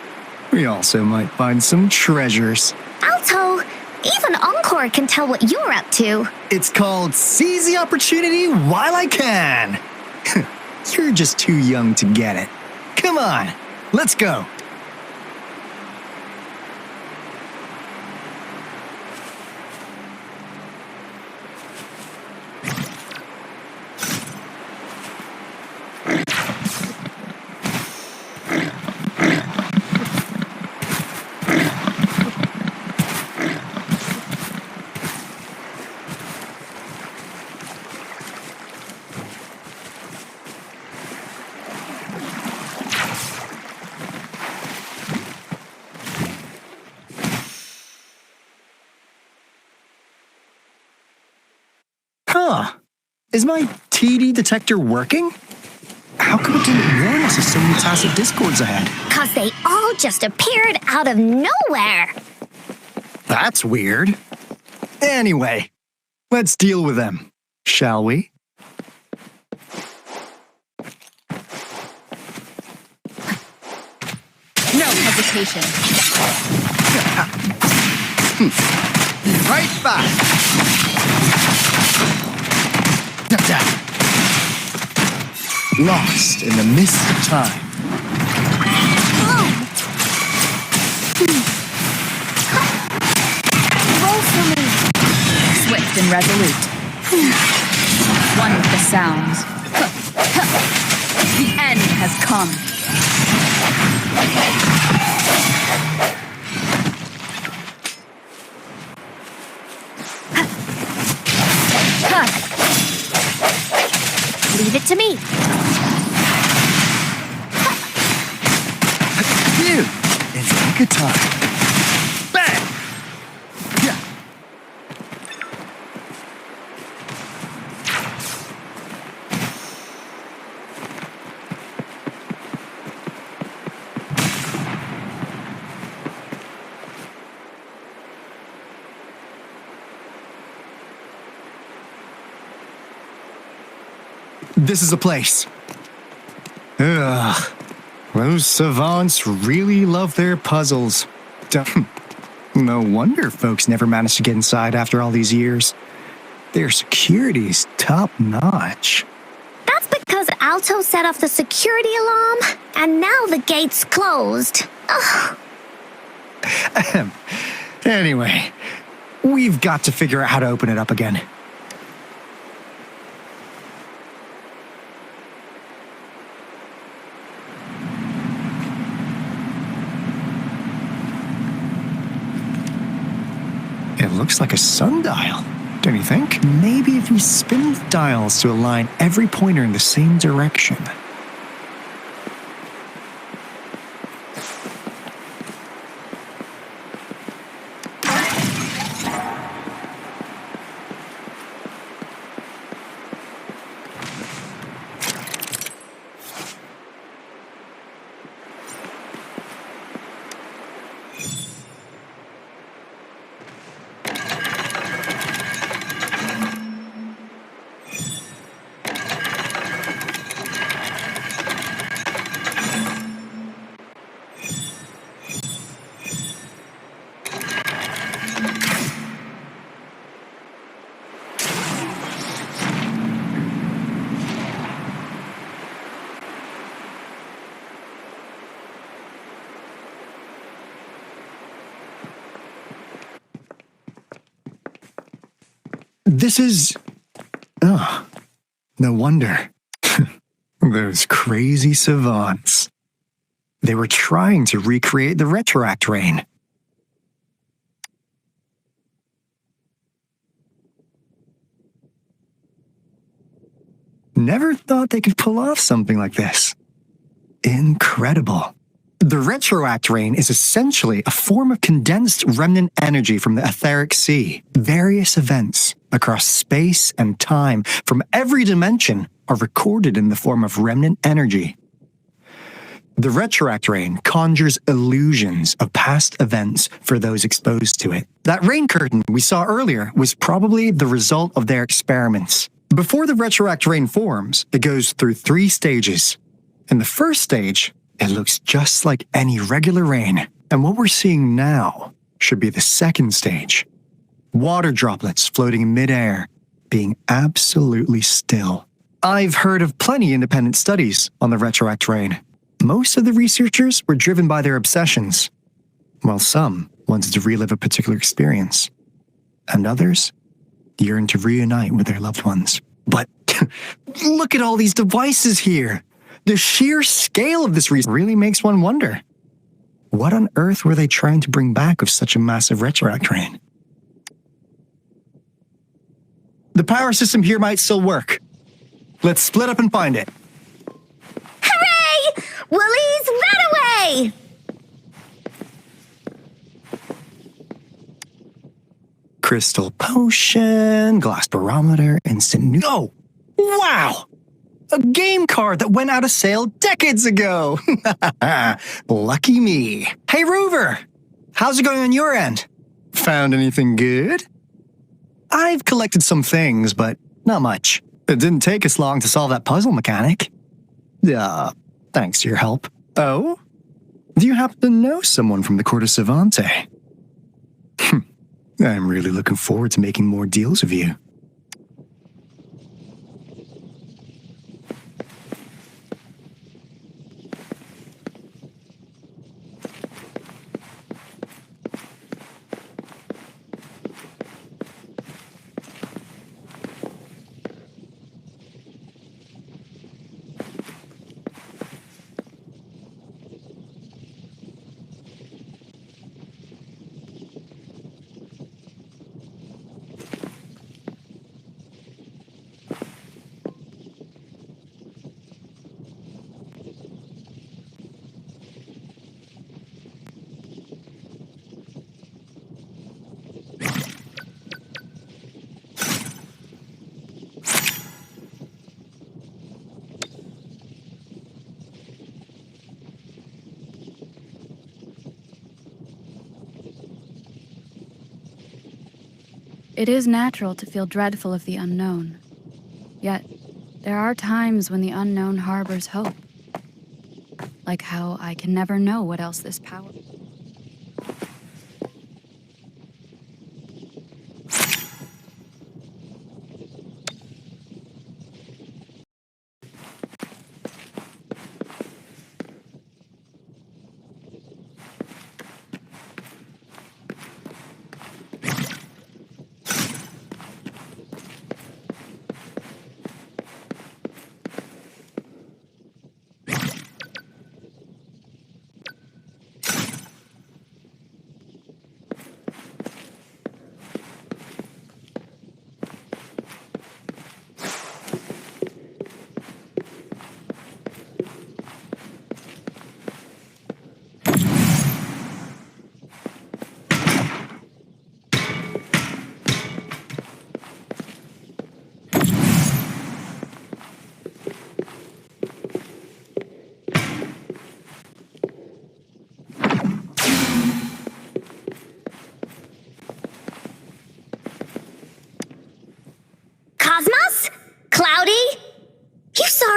we also might find some treasures.
Aalto, even Encore can tell what you're up to.
It's called Seize the Opportunity While I Can. You're just too young to get it. Come on, let's go. Huh. Is my TD detector working? How come it didn't warn us of so many tacit discords ahead?
'Cause they all just appeared out of nowhere.
That's weird. Anyway, let's deal with them, shall we?
No hesitation.
Right back. Lost in the mist of time.
Roll for me.
Swift and resolute. One with the sounds. The end has come.
Leave it to me.
Phew! It's like a time. Bang! Yeah. This is a place. Ugh. Those savants really love their puzzles. No wonder folks never managed to get inside after all these years. Their security's top-notch.
That's because Aalto set off the security alarm, and now the gate's closed. Ugh.
Anyway, we've got to figure out how to open it up again. It looks like a sundial, don't you think? Maybe if we spin the dials to align every pointer in the same direction. This is... Oh, no wonder. Those crazy savants. They were trying to recreate the retroact rain. Never thought they could pull off something like this. Incredible. The retroact rain is essentially a form of condensed remnant energy from the etheric sea. Various events across space and time from every dimension are recorded in the form of remnant energy. The retroact rain conjures illusions of past events for those exposed to it. That rain curtain we saw earlier was probably the result of their experiments. Before the retroact rain forms, it goes through 3 stages. In the first stage, it looks just like any regular rain, and what we're seeing now should be the second stage. Water droplets floating in midair, being absolutely still. I've heard of plenty independent studies on the retroact rain. Most of the researchers were driven by their obsessions, while some wanted to relive a particular experience, and others yearned to reunite with their loved ones. But look at all these devices here! The sheer scale of this research really makes one wonder. What on earth were they trying to bring back with such a massive retroact rain? The power system here might still work. Let's split up and find it.
Hooray! Woolies, run away!
Crystal potion, glass barometer, instant... Oh! Wow! A game card that went out of sale decades ago! Lucky me. Hey, Rover! How's it going on your end? Found anything good? I've collected some things, but not much. It didn't take us long to solve that puzzle mechanic. Thanks to your help. Oh? Do you happen to know someone from the Court of Savante? I'm really looking forward to making more deals with you.
It is natural to feel dreadful of the unknown. Yet, there are times when the unknown harbors hope. Like how I can never know what else this power...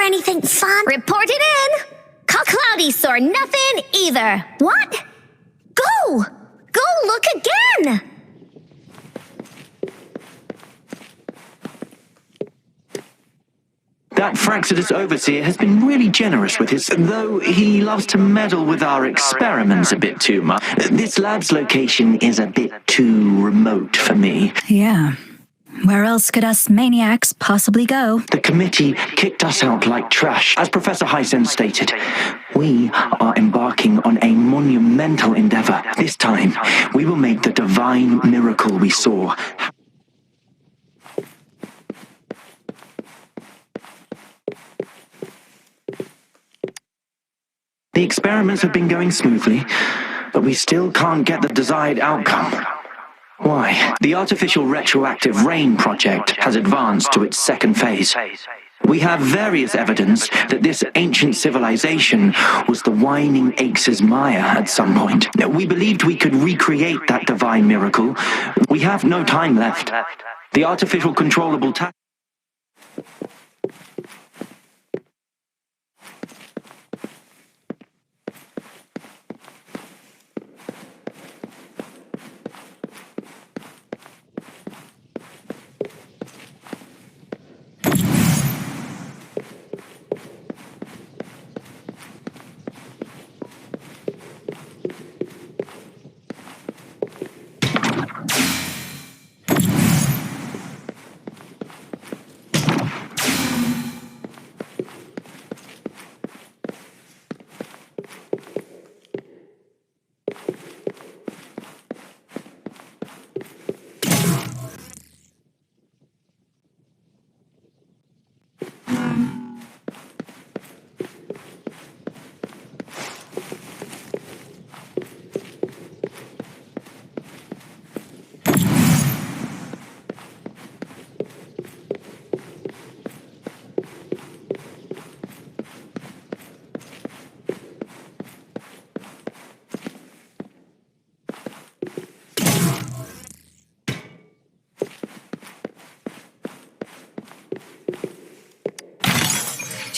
Anything fun? Report it in! Cloudy saw nothing either. What? Go! Go look again!
That Fraxidus overseer has been really generous with his... Though he loves to meddle with our experiments a bit too much. This lab's location is a bit too remote for me.
Yeah,
Where else could us maniacs possibly go?
The committee kicked us out like trash. As Professor Hysen stated, we are embarking on a monumental endeavor. This time, we will make the divine miracle we saw. The experiments have been going smoothly, but we still can't get the desired outcome. Why? The artificial retroactive rain project has advanced to its second phase. We have various evidence that this ancient civilization was the Whining Aches' Maya at some point. We believed we could recreate that divine miracle. We have no time left. The artificial controllable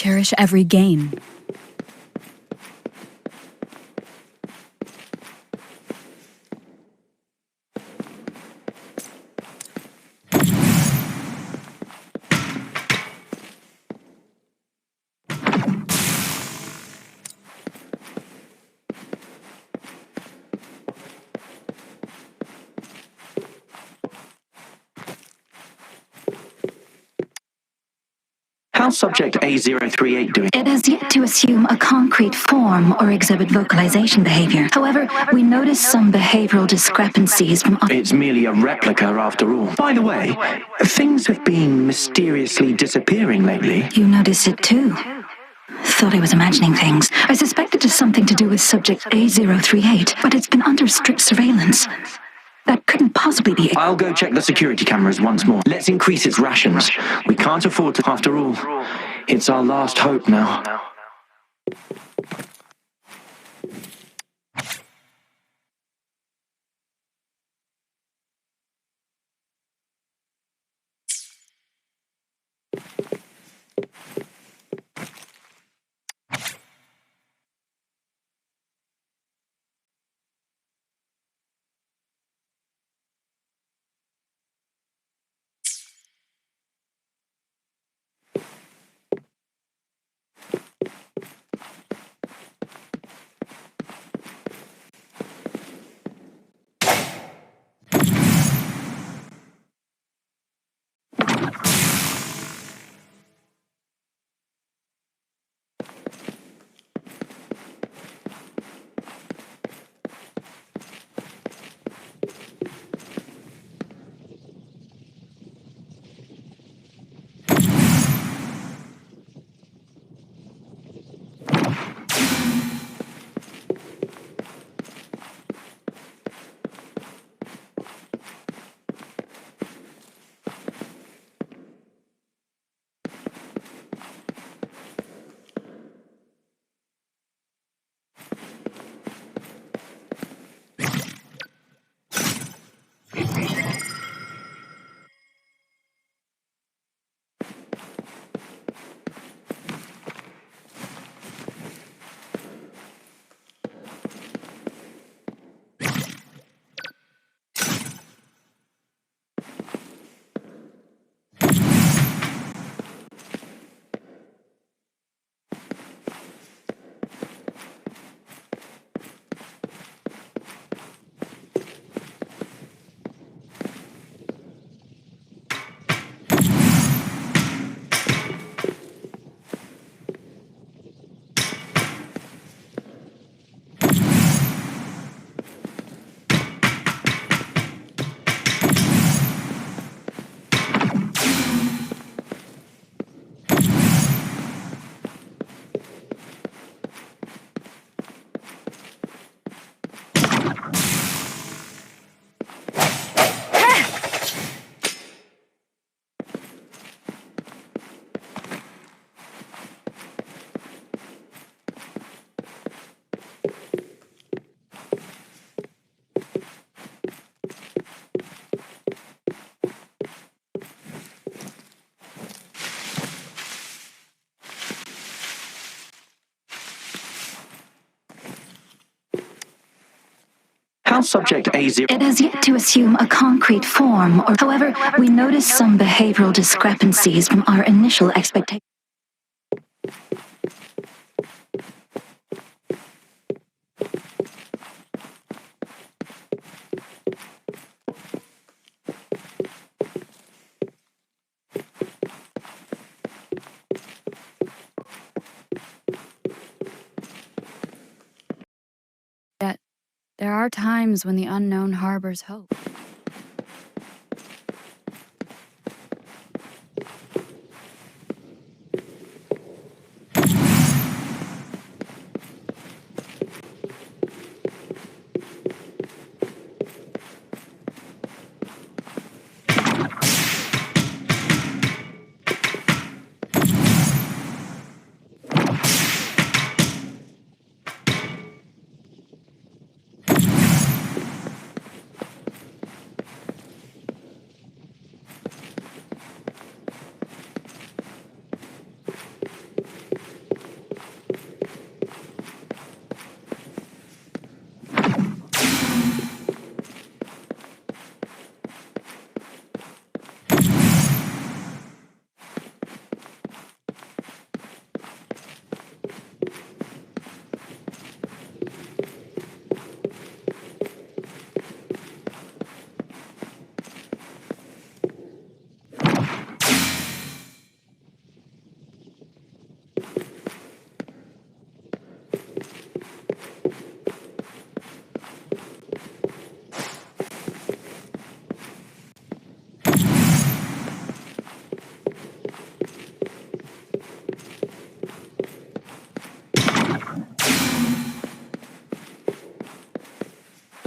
Cherish every gain.
How's subject A038 doing?
It has yet to assume a concrete form or exhibit vocalization behavior. However, we noticed some behavioral discrepancies from...
It's merely a replica after all. By the way, things have been mysteriously disappearing lately.
You noticed it too. Thought I was imagining things. I suspected it is something to do with subject A038, but it's been under strict surveillance. That couldn't possibly be...
I'll go check the security cameras once more. Let's increase its rations. We can't afford to, after all. It's our last hope now. Our subject A0...
It has yet to assume a concrete form, or however, we noticed some behavioral discrepancies from our initial expectations.
Yet, there are times when the unknown harbors hope.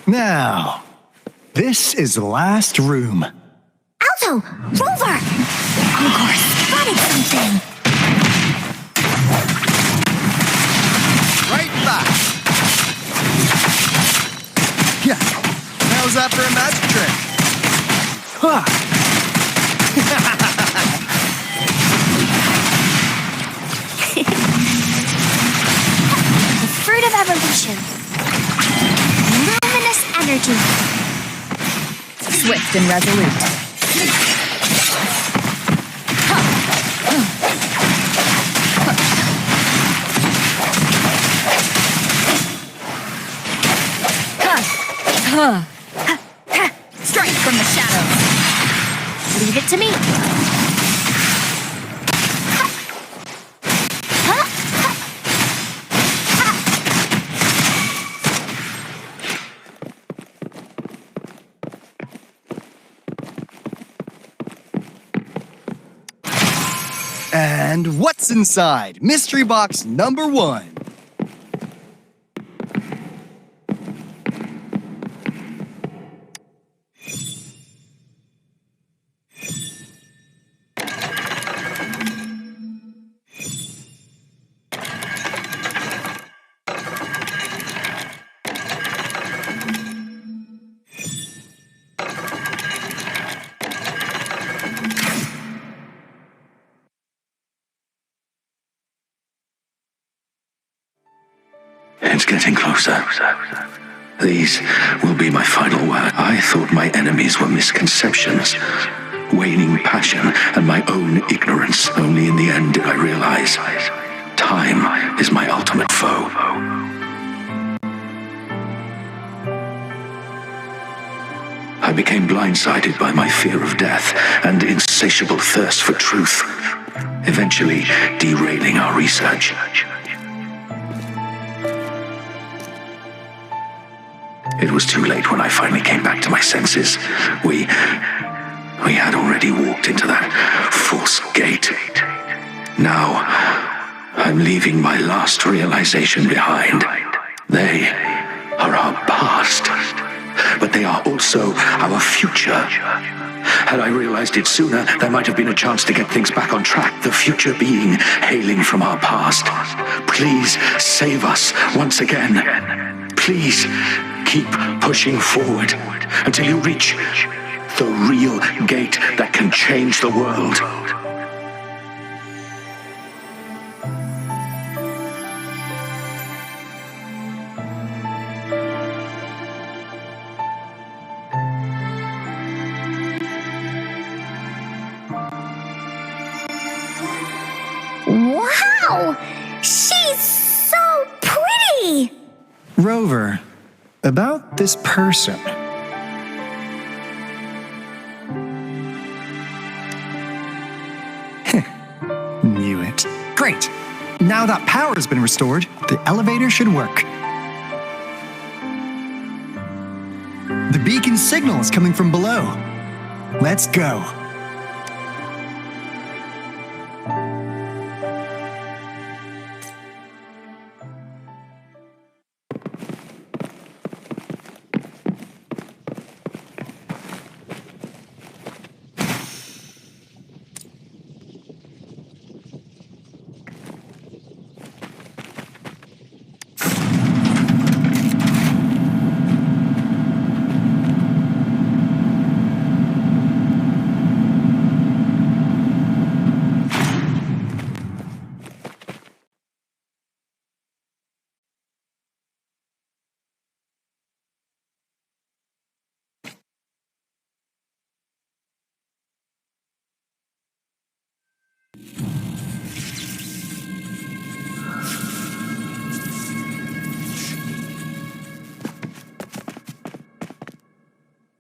Now, this is the last room.
Aalto! Rover! Encore spotted something!
Right back! Yeah, how's that for a magic trick?
Ah,
The fruit of evolution. Luminous energy.
Swift and resolute. Strike from the shadows.
Leave it to me.
And what's inside? Mystery box number 1.
It's getting closer. These will be my final word. I thought my enemies were misconceptions, waning passion, and my own ignorance. Only in the end did I realize time is my ultimate foe. I became blindsided by my fear of death and insatiable thirst for truth, eventually derailing our research. It was too late when I finally came back to my senses. We had already walked into that false gate. Now, I'm leaving my last realization behind. They are our past, but they are also our future. Had I realized it sooner, there might have been a chance to get things back on track. The future being hailing from our past. Please save us once again. Please keep pushing forward until you reach the real gate that can change the world.
She's so pretty!
Rover, about this person. Knew it. Great! Now that power has been restored, the elevator should work. The beacon signal is coming from below. Let's go.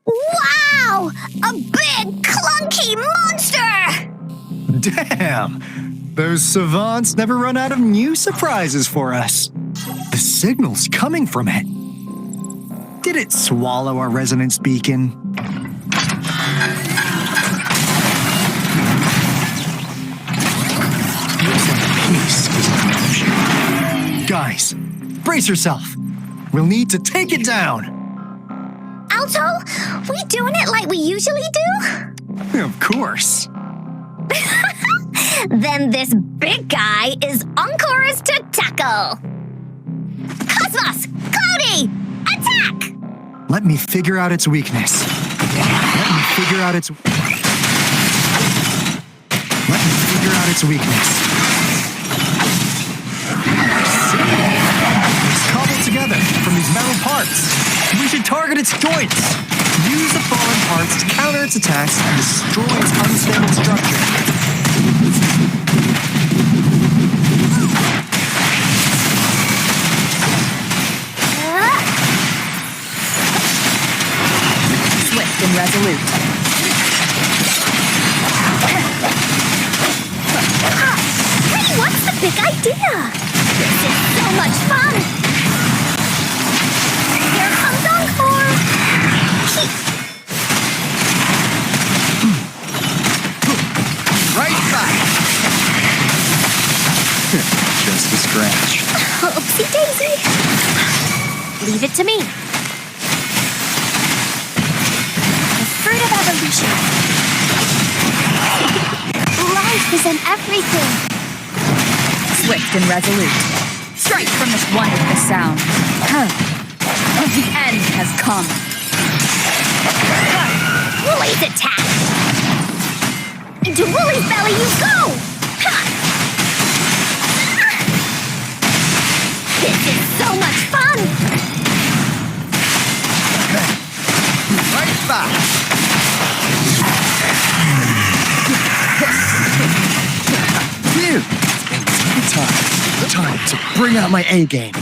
Wow! A big, clunky monster!
Damn! Those savants never run out of new surprises for us. The signal's coming from it. Did it swallow our resonance beacon? Looks like peace is an option. Guys, brace yourself. We'll need to take it down.
Aalto, we doing it like we usually do?
Of course.
Then this big guy is Encore's to tackle. Cosmos! Cloudy! Attack!
Let me figure out its weakness. Let me figure out its weakness. It's cobbled together from these metal parts. We should target its joints. Use the fallen parts to counter its attacks and destroy its unstable structure.
Swift and resolute.
Hey, what's the big idea? This is so much fun! Here comes Encore!
Right back!
Just a scratch.
Oopsie daisy! Leave it to me. The fruit of evolution. Life is in everything.
Swift and resolute. Strike from this wonderful sound. The end has come.
Woolly's attack! Into Woolly's belly you go! This is so much fun!
Right back!
Phew! Time to bring out my A game.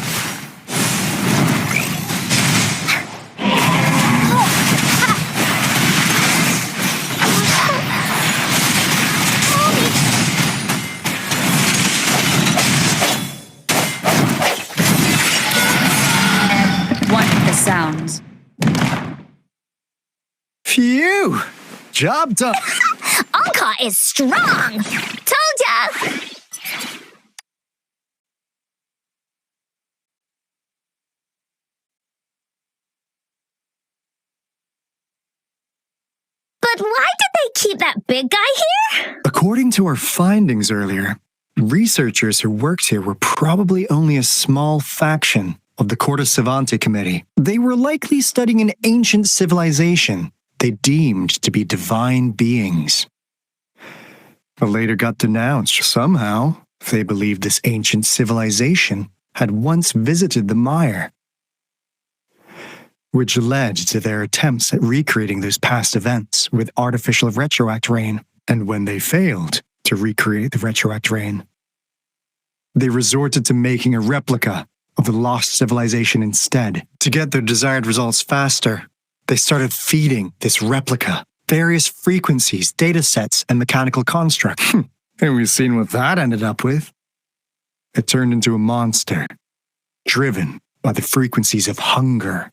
Wonderful sounds.
Phew! Job done.
Anka is strong! Told ya! But why did they keep that big guy here?
According to our findings earlier, researchers who worked here were probably only a small faction of the Corte Savante Committee. They were likely studying an ancient civilization they deemed to be divine beings. But later got denounced somehow if they believed this ancient civilization had once visited the mire, which led to their attempts at recreating those past events with artificial retroact rain. And when they failed to recreate the retroact rain, They resorted to making a replica of the lost civilization instead. To get their desired results faster, they started feeding this replica various frequencies, data sets, and mechanical constructs. And we've seen what that ended up with. It turned into a monster, driven by the frequencies of hunger,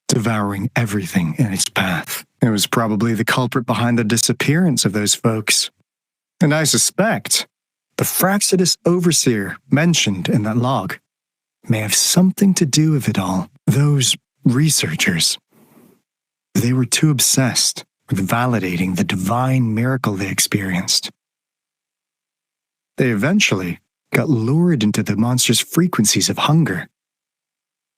devouring everything in its path. It was probably the culprit behind the disappearance of those folks. And I suspect the Fraxidus Overseer mentioned in that log may have something to do with it all. Those researchers, they were too obsessed with validating the divine miracle they experienced. They eventually got lured into the monster's frequencies of hunger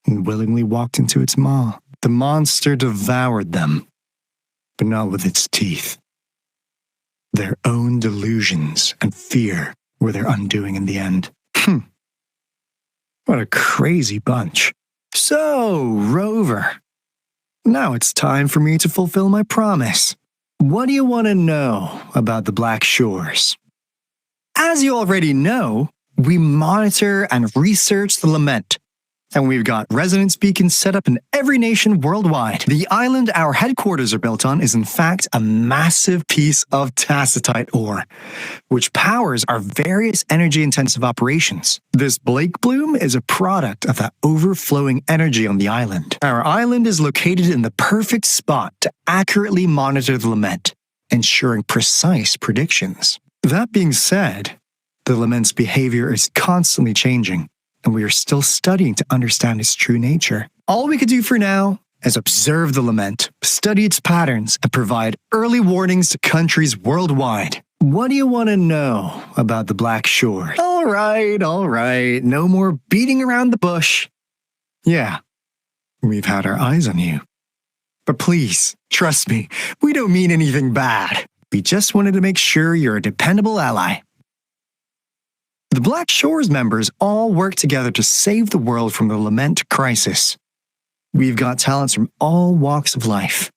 and willingly walked into its maw. The monster devoured them, but not with its teeth. Their own delusions and fear were their undoing in the end. What a crazy bunch. So, Rover, now it's time for me to fulfill my promise. What do you want to know about the Black Shores? As you already know, we monitor and research the lament, and we've got resonance beacons set up in every nation worldwide. The island our headquarters are built on is in fact a massive piece of tacitite ore, which powers our various energy-intensive operations. This Blake Bloom is a product of that overflowing energy on the island. Our island is located in the perfect spot to accurately monitor the lament, ensuring precise predictions. That being said, the lament's behavior is constantly changing, and we are still studying to understand its true nature. All we could do for now is observe the lament, study its patterns, and provide early warnings to countries worldwide. What do you want to know about the Black Shores? All right, no more beating around the bush. Yeah, we've had our eyes on you. But please, trust me, we don't mean anything bad. We just wanted to make sure you're a dependable ally. The Black Shores members all work together to save the world from the lament crisis. We've got talents from all walks of life,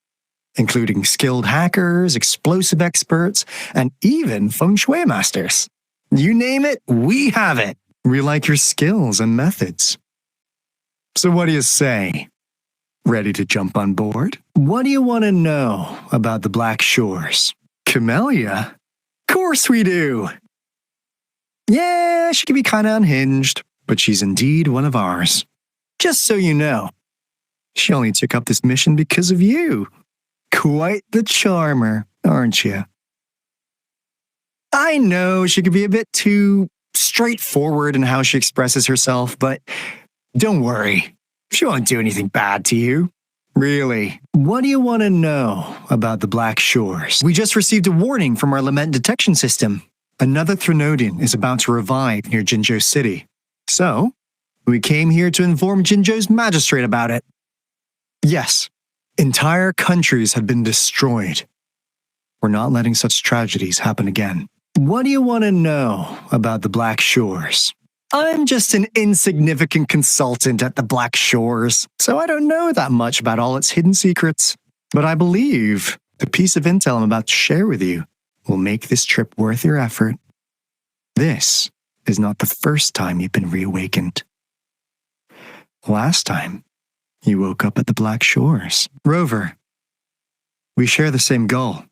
including skilled hackers, explosive experts, and even feng shui masters. You name it, we have it. We like your skills and methods. So what do you say? Ready to jump on board? What do you want to know about the Black Shores? Camellia? Of course we do! Yeah, she can be kind of unhinged, but she's indeed one of ours. Just so you know, she only took up this mission because of you. Quite the charmer, aren't you? I know she can be a bit too straightforward in how she expresses herself, but don't worry. She won't do anything bad to you. Really. What do you want to know about the Black Shores? We just received a warning from our lament detection system. Another Threnodian is about to revive near Jinzhou City. So, we came here to inform Jinzhou's magistrate about it. Yes, entire countries have been destroyed. We're not letting such tragedies happen again. What do you want to know about the Black Shores? I'm just an insignificant consultant at the Black Shores, so I don't know that much about all its hidden secrets. But I believe the piece of intel I'm about to share with you will make this trip worth your effort. This is not the first time you've been reawakened. Last time, you woke up at the Black Shores. Rover, we share the same goal.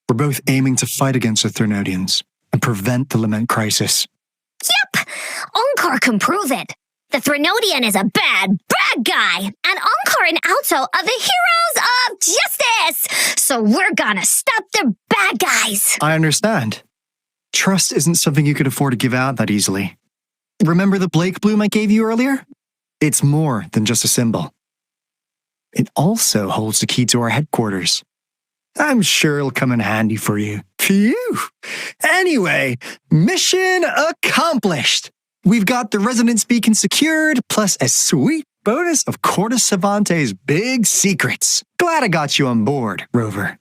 We're both aiming to fight against the Threnodians and prevent the lament crisis.
Yep! Onkar can prove it. The Threnodian is a bad guy, and Scar and Aalto are the heroes of justice! So we're gonna stop the bad guys!
I understand. Trust isn't something you could afford to give out that easily. Remember the Blake Bloom I gave you earlier? It's more than just a symbol. It also holds the key to our headquarters. I'm sure it'll come in handy for you. Phew! Anyway, mission accomplished! We've got the resonance beacon secured, plus a sweet bonus of Corda Savante's big secrets. Glad I got you on board, Rover.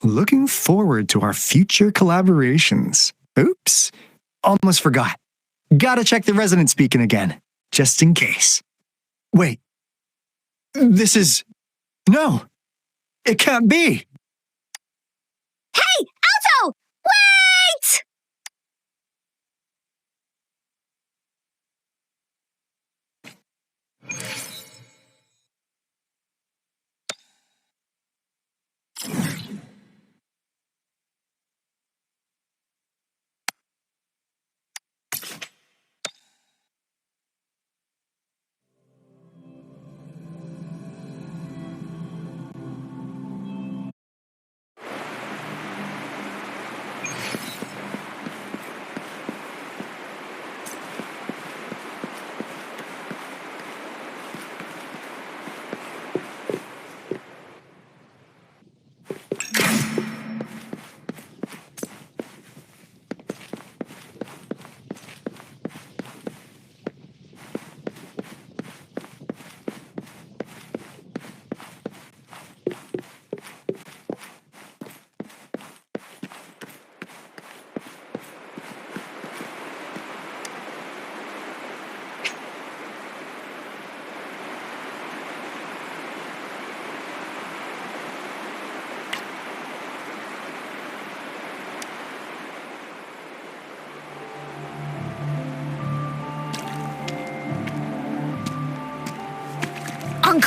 Looking forward to our future collaborations. Oops, almost forgot. Gotta check the resonance beacon again, just in case. Wait, this is... No, it can't be.
Hey, Aalto! Wait!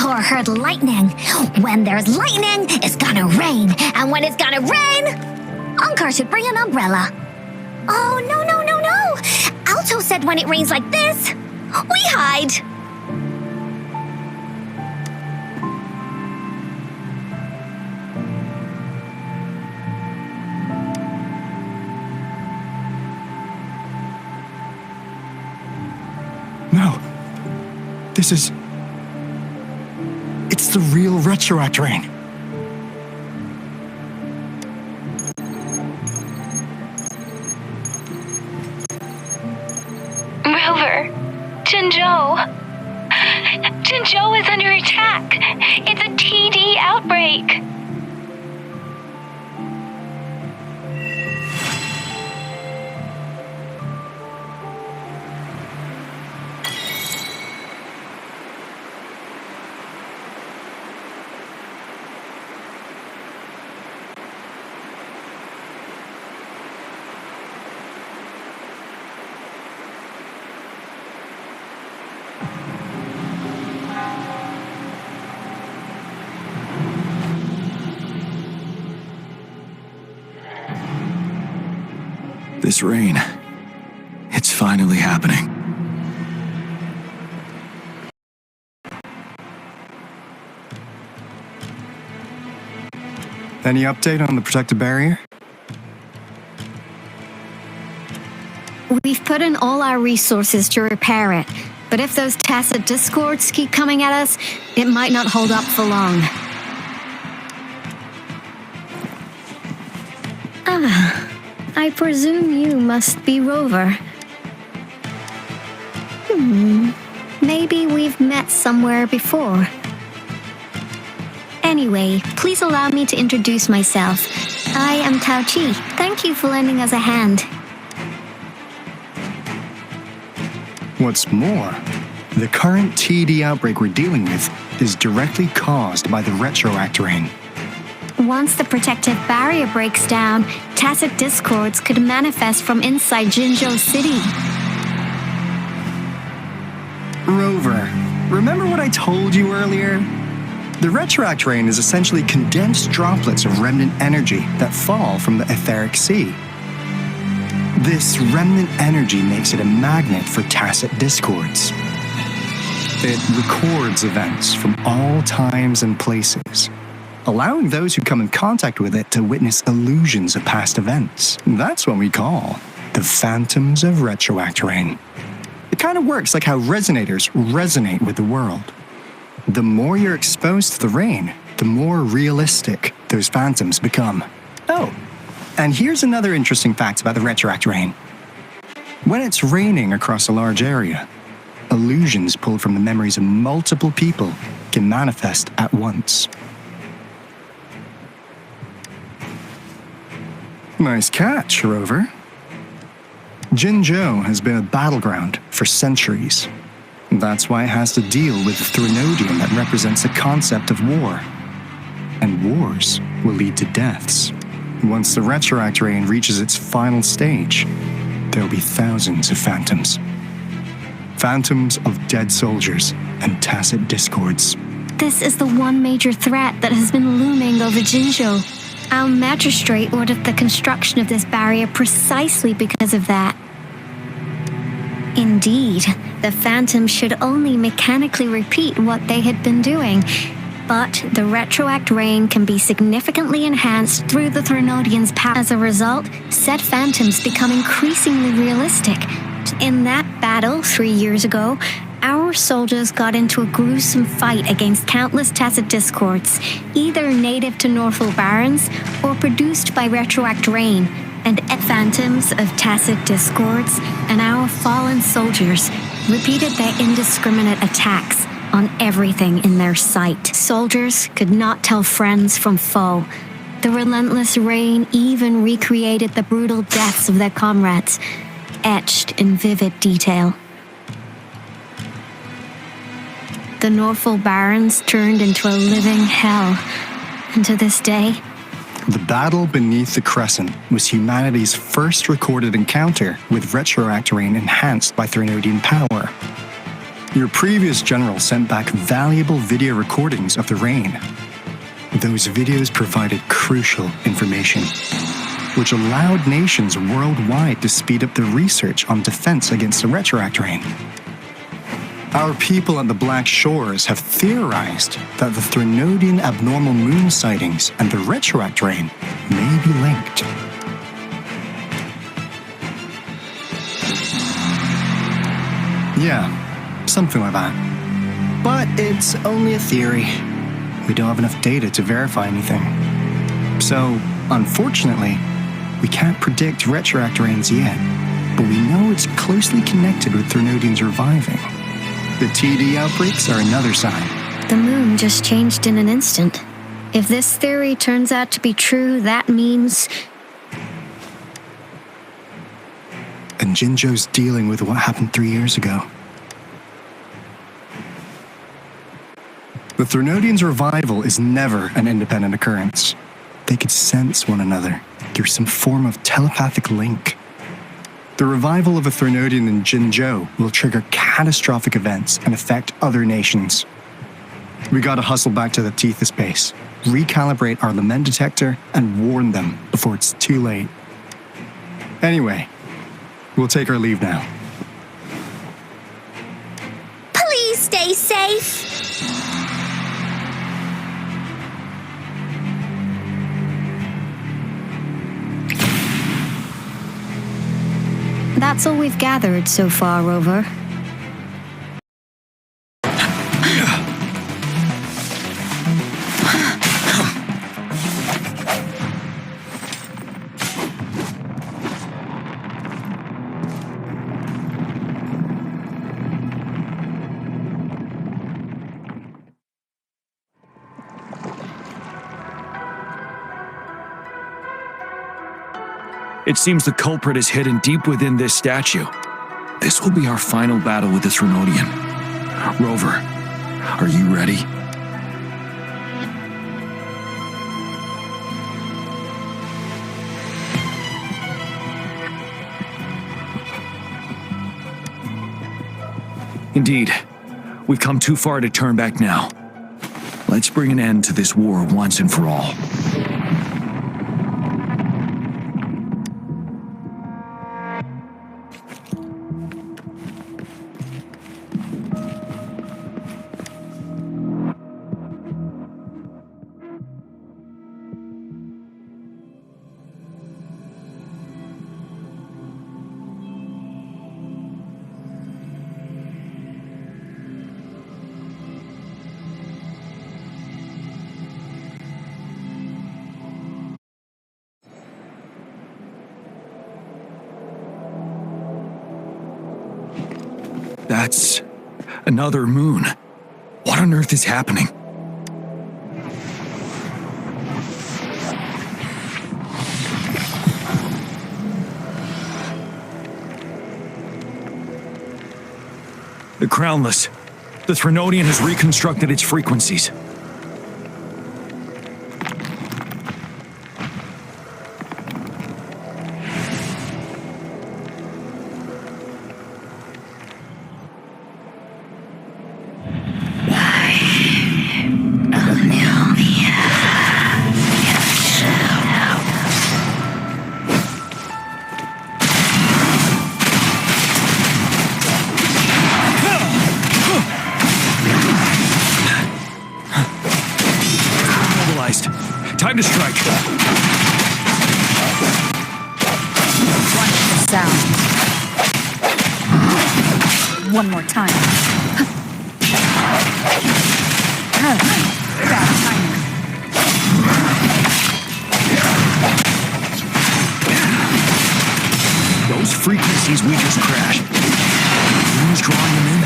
or heard lightning. When there's lightning, it's gonna rain. And when it's gonna rain, Ankar should bring an umbrella. Oh, no. Aalto said when it rains like this, we hide.
No. This is... It's the real retroact rain.
Rover, Jinzhou. Jinzhou is under attack. It's a TD outbreak.
This rain, it's finally happening.
Any update on the protective barrier?
We've put in all our resources to repair it, but if those tacit discords keep coming at us, it might not hold up for long. I presume you must be Rover. Maybe we've met somewhere before. Anyway, please allow me to introduce myself. I am Tao Chi. Thank you for lending us a hand.
What's more, the current TD outbreak we're dealing with is directly caused by the retroact rain.
Once the protective barrier breaks down, tacit discords could manifest from inside Jinzhou City.
Rover, remember what I told you earlier? The retroact rain is essentially condensed droplets of remnant energy that fall from the etheric sea. This remnant energy makes it a magnet for tacit discords. It records events from all times and places, allowing those who come in contact with it to witness illusions of past events. That's what we call the phantoms of retroact rain. It kind of works like how resonators resonate with the world. The more you're exposed to the rain, the more realistic those phantoms become. Oh, and here's another interesting fact about the retroact rain. When it's raining across a large area, illusions pulled from the memories of multiple people can manifest at once. Nice catch, Rover. Jinzhou has been a battleground for centuries. That's why it has to deal with the Threnodium that represents the concept of war. And wars will lead to deaths. Once the retroact rain reaches its final stage, there'll be thousands of phantoms. Phantoms of dead soldiers and tacit discords.
This is the one major threat that has been looming over Jinzhou. Our magistrate ordered the construction of this barrier precisely because of that. Indeed, the phantoms should only mechanically repeat what they had been doing, but the retroact rain can be significantly enhanced through the Threnodian's power. As a result, said phantoms become increasingly realistic. In that battle 3 years ago, our soldiers got into a gruesome fight against countless tacit discords, either native to Northwell Barrens or produced by retroact rain, and phantoms of tacit discords and our fallen soldiers repeated their indiscriminate attacks on everything in their sight. Soldiers could not tell friends from foe. The relentless rain even recreated the brutal deaths of their comrades, etched in vivid detail. The Northwell Barrens turned into a living hell, and to this day,
the battle beneath the Crescent was humanity's first recorded encounter with retroact rain enhanced by Threnodian power. Your previous general sent back valuable video recordings of the rain. Those videos provided crucial information, which allowed nations worldwide to speed up their research on defense against the retroact rain. Our people at the Black Shores have theorized that the Threnodian abnormal moon sightings and the retroact rain may be linked. Yeah, something like that. But it's only a theory. We don't have enough data to verify anything. So, unfortunately, we can't predict retroact rains yet, but we know it's closely connected with Threnodians reviving. The TD outbreaks are another sign.
The moon just changed in an instant. If this theory turns out to be true, that means...
And Jinzhou's dealing with what happened 3 years ago. The Threnodians' revival is never an independent occurrence. They could sense one another through some form of telepathic link. The revival of a Threnodian in Jinzhou will trigger catastrophic events and affect other nations. We gotta hustle back to the Tethys base, recalibrate our lament detector, and warn them before it's too late. Anyway, we'll take our leave now.
Please stay safe.
That's all we've gathered so far, Rover.
It seems the culprit is hidden deep within this statue. This will be our final battle with the Threnodian. Rover, are you ready? Indeed, we've come too far to turn back now. Let's bring an end to this war once and for all. That's another moon. What on earth is happening? The Crownless. The Threnodian has reconstructed its frequencies. Time to strike.
Watch the sound. One more time. Bad timing.
Those frequencies we just crashed. Who's drawing them in?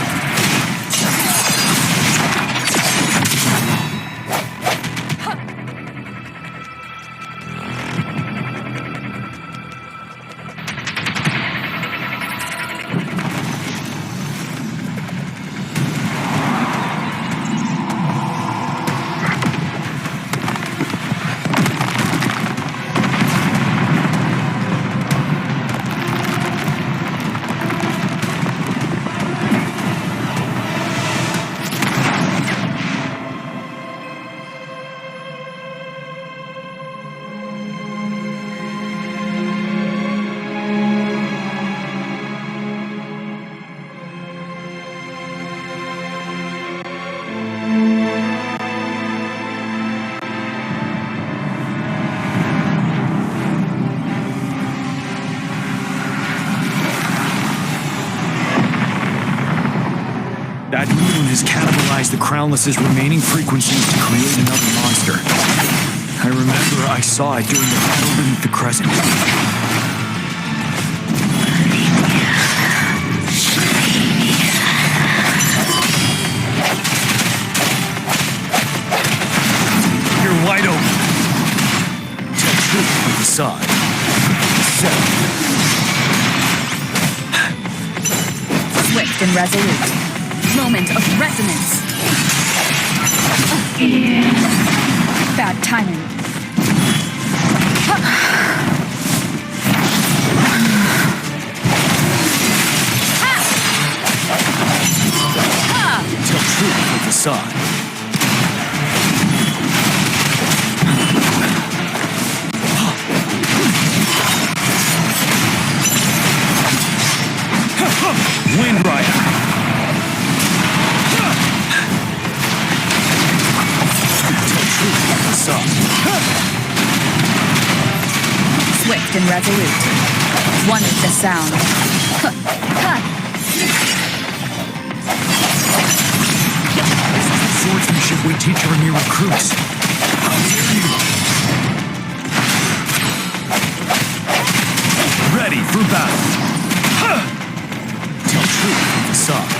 utilize the Crownless's remaining frequencies to create another monster. I remember I saw it during the battle beneath the Crescent. You're wide open. Tell truth from the facade. 7.
Swift and resolute. Moment of resonance. Bad timing.
Tell truth from the facade. Wind Rider. Tell truth from the facade.
Swift and resolute. One with the sound.
This is the swordsmanship we teach our new recruits. How dare you? Ready for battle. Tell truth from the facade.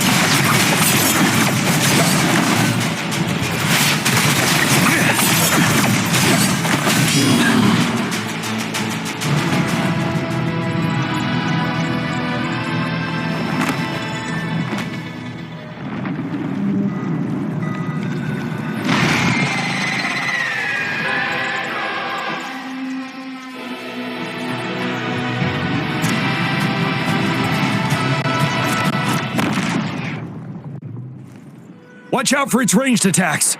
Watch out for its ranged attacks!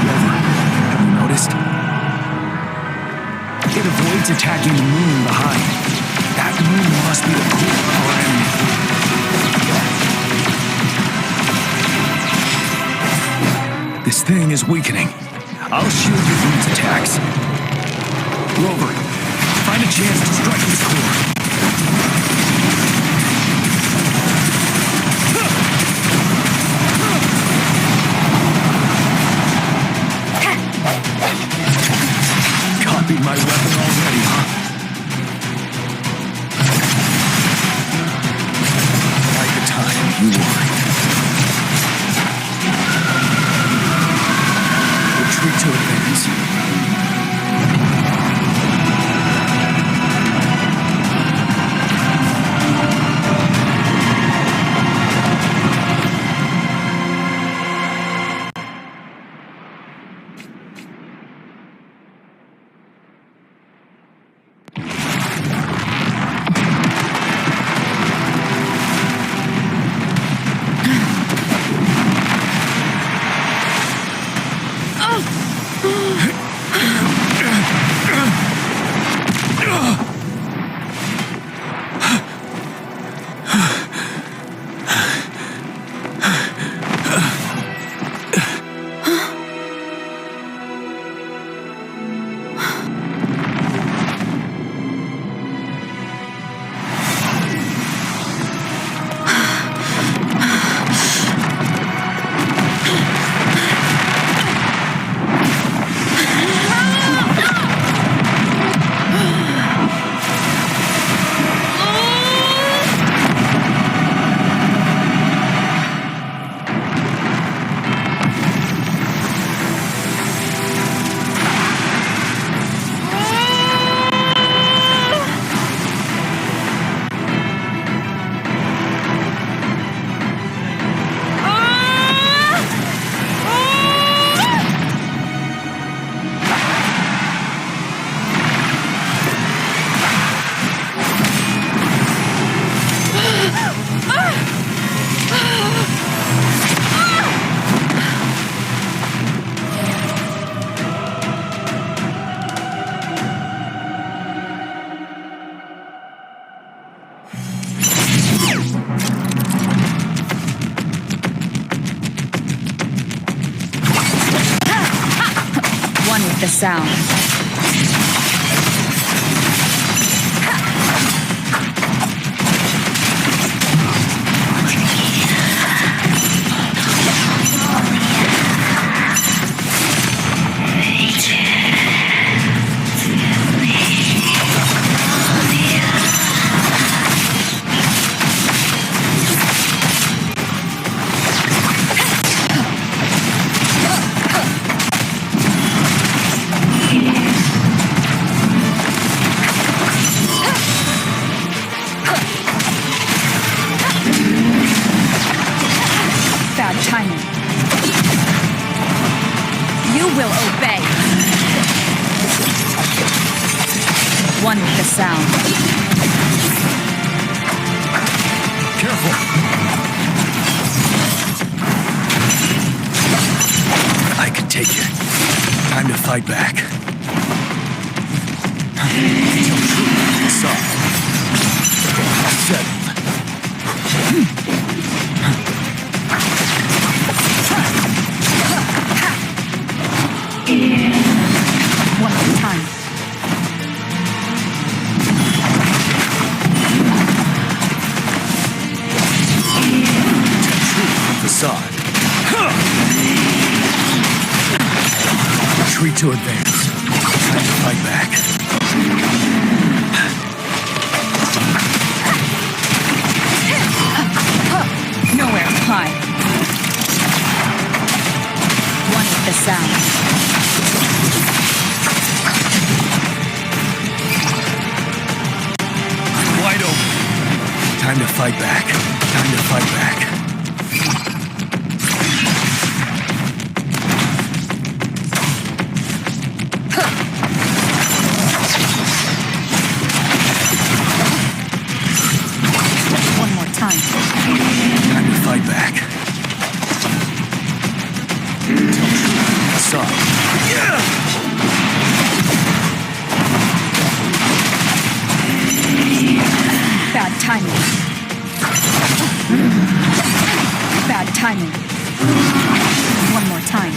Rover, have you noticed? It avoids attacking the moon behind. That moon must be the core of our enemy. This thing is weakening. I'll shield you from its attacks. Rover, find a chance to strike its core. Copied my weapon already, huh? Like the time you want. Retreat to advance.
The sound. will obey. One with the sound.
Careful. I can take it. Time to fight back. Soft. Settled.
One more time.
Facade. Retreat to advance. Time to fight back.
Nowhere to hide. One with the sound.
Wide open. Time to fight back. Time to fight back.
One more time.
Time to fight back. Soft.
Bad timing. Bad timing. One more time.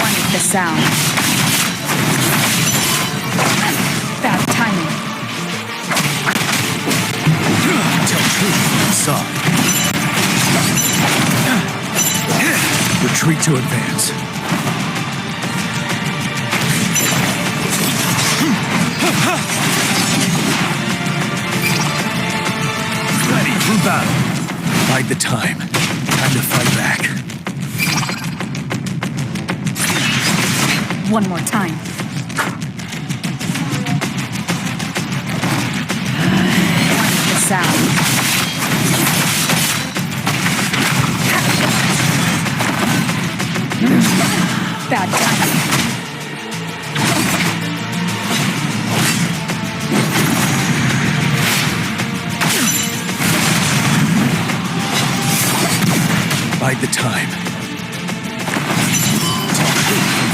One with the sound. Bad timing.
Tell truth. Soft. Retreat to advance. Ready for battle. Bide the time. Time to fight back.
One more time. One with the sound. Bad timing.
Bide the time.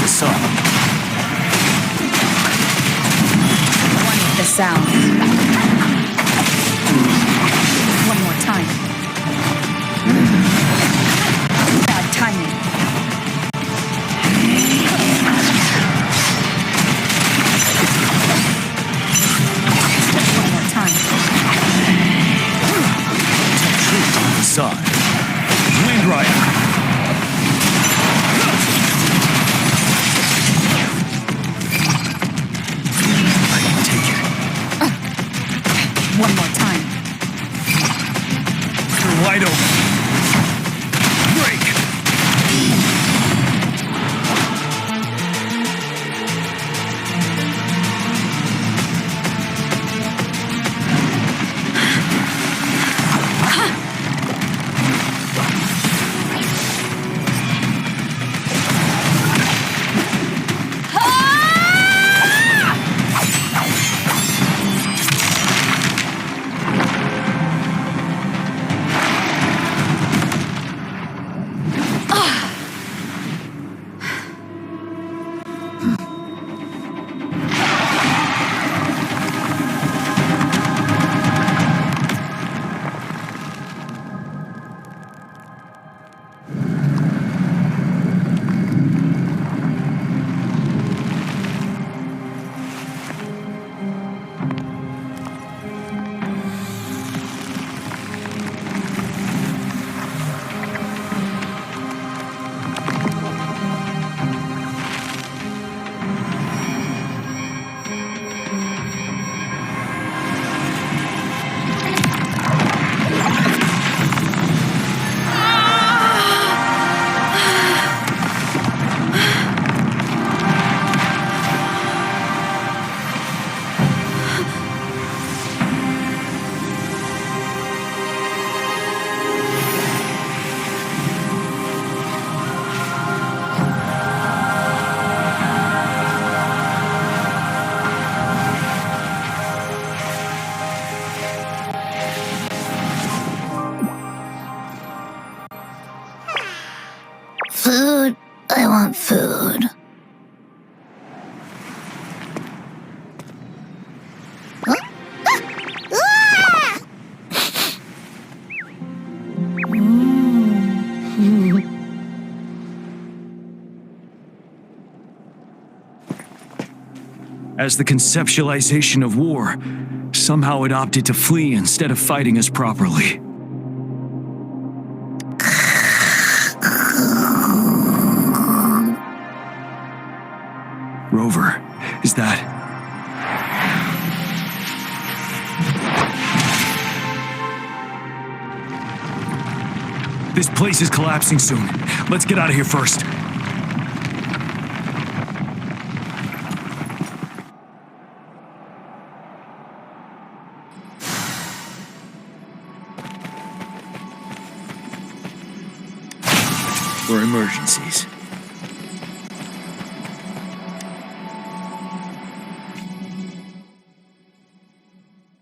The song.
One with the sound. One more time. Bad timing. One more time.
The song. Wind Rider. I can take it.
want food.
As the conceptualization of war, somehow it opted to flee instead of fighting us properly. Rover, is that... This place is collapsing soon. Let's get out of here first. For emergencies.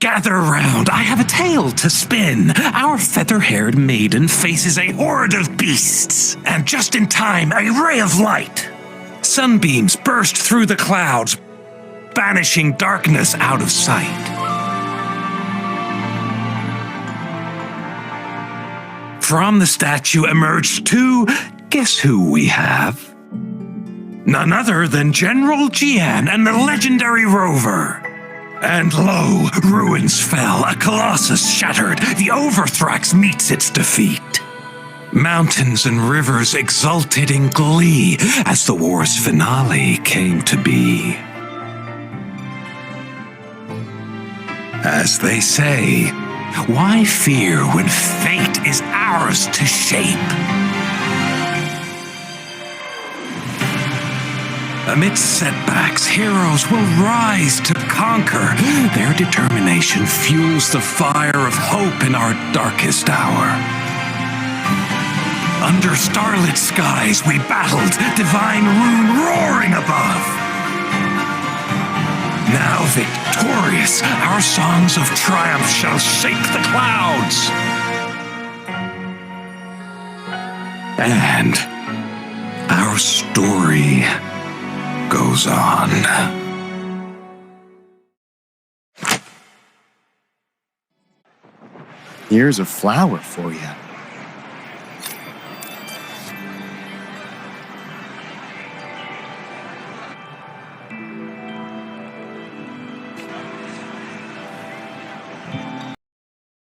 Gather round, I have a tale to spin. Our feather-haired maiden faces a horde of beasts, and just in time, a ray of light. Sunbeams burst through the clouds, banishing darkness out of sight. From the statue emerged two. Guess who we have? None other than General Jian and the legendary rover. And lo, ruins fell, a colossus shattered, the Overthrax meets its defeat. Mountains and rivers exulted in glee as the war's finale came to be. As they say, why fear when fate is ours to shape? Amidst setbacks, heroes will rise to conquer. Their determination fuels the fire of hope in our darkest hour. Under starlit skies we battled, divine rune roaring above. Now victorious, our songs of triumph shall shake the clouds. And our story goes on.
Here's a flower for you.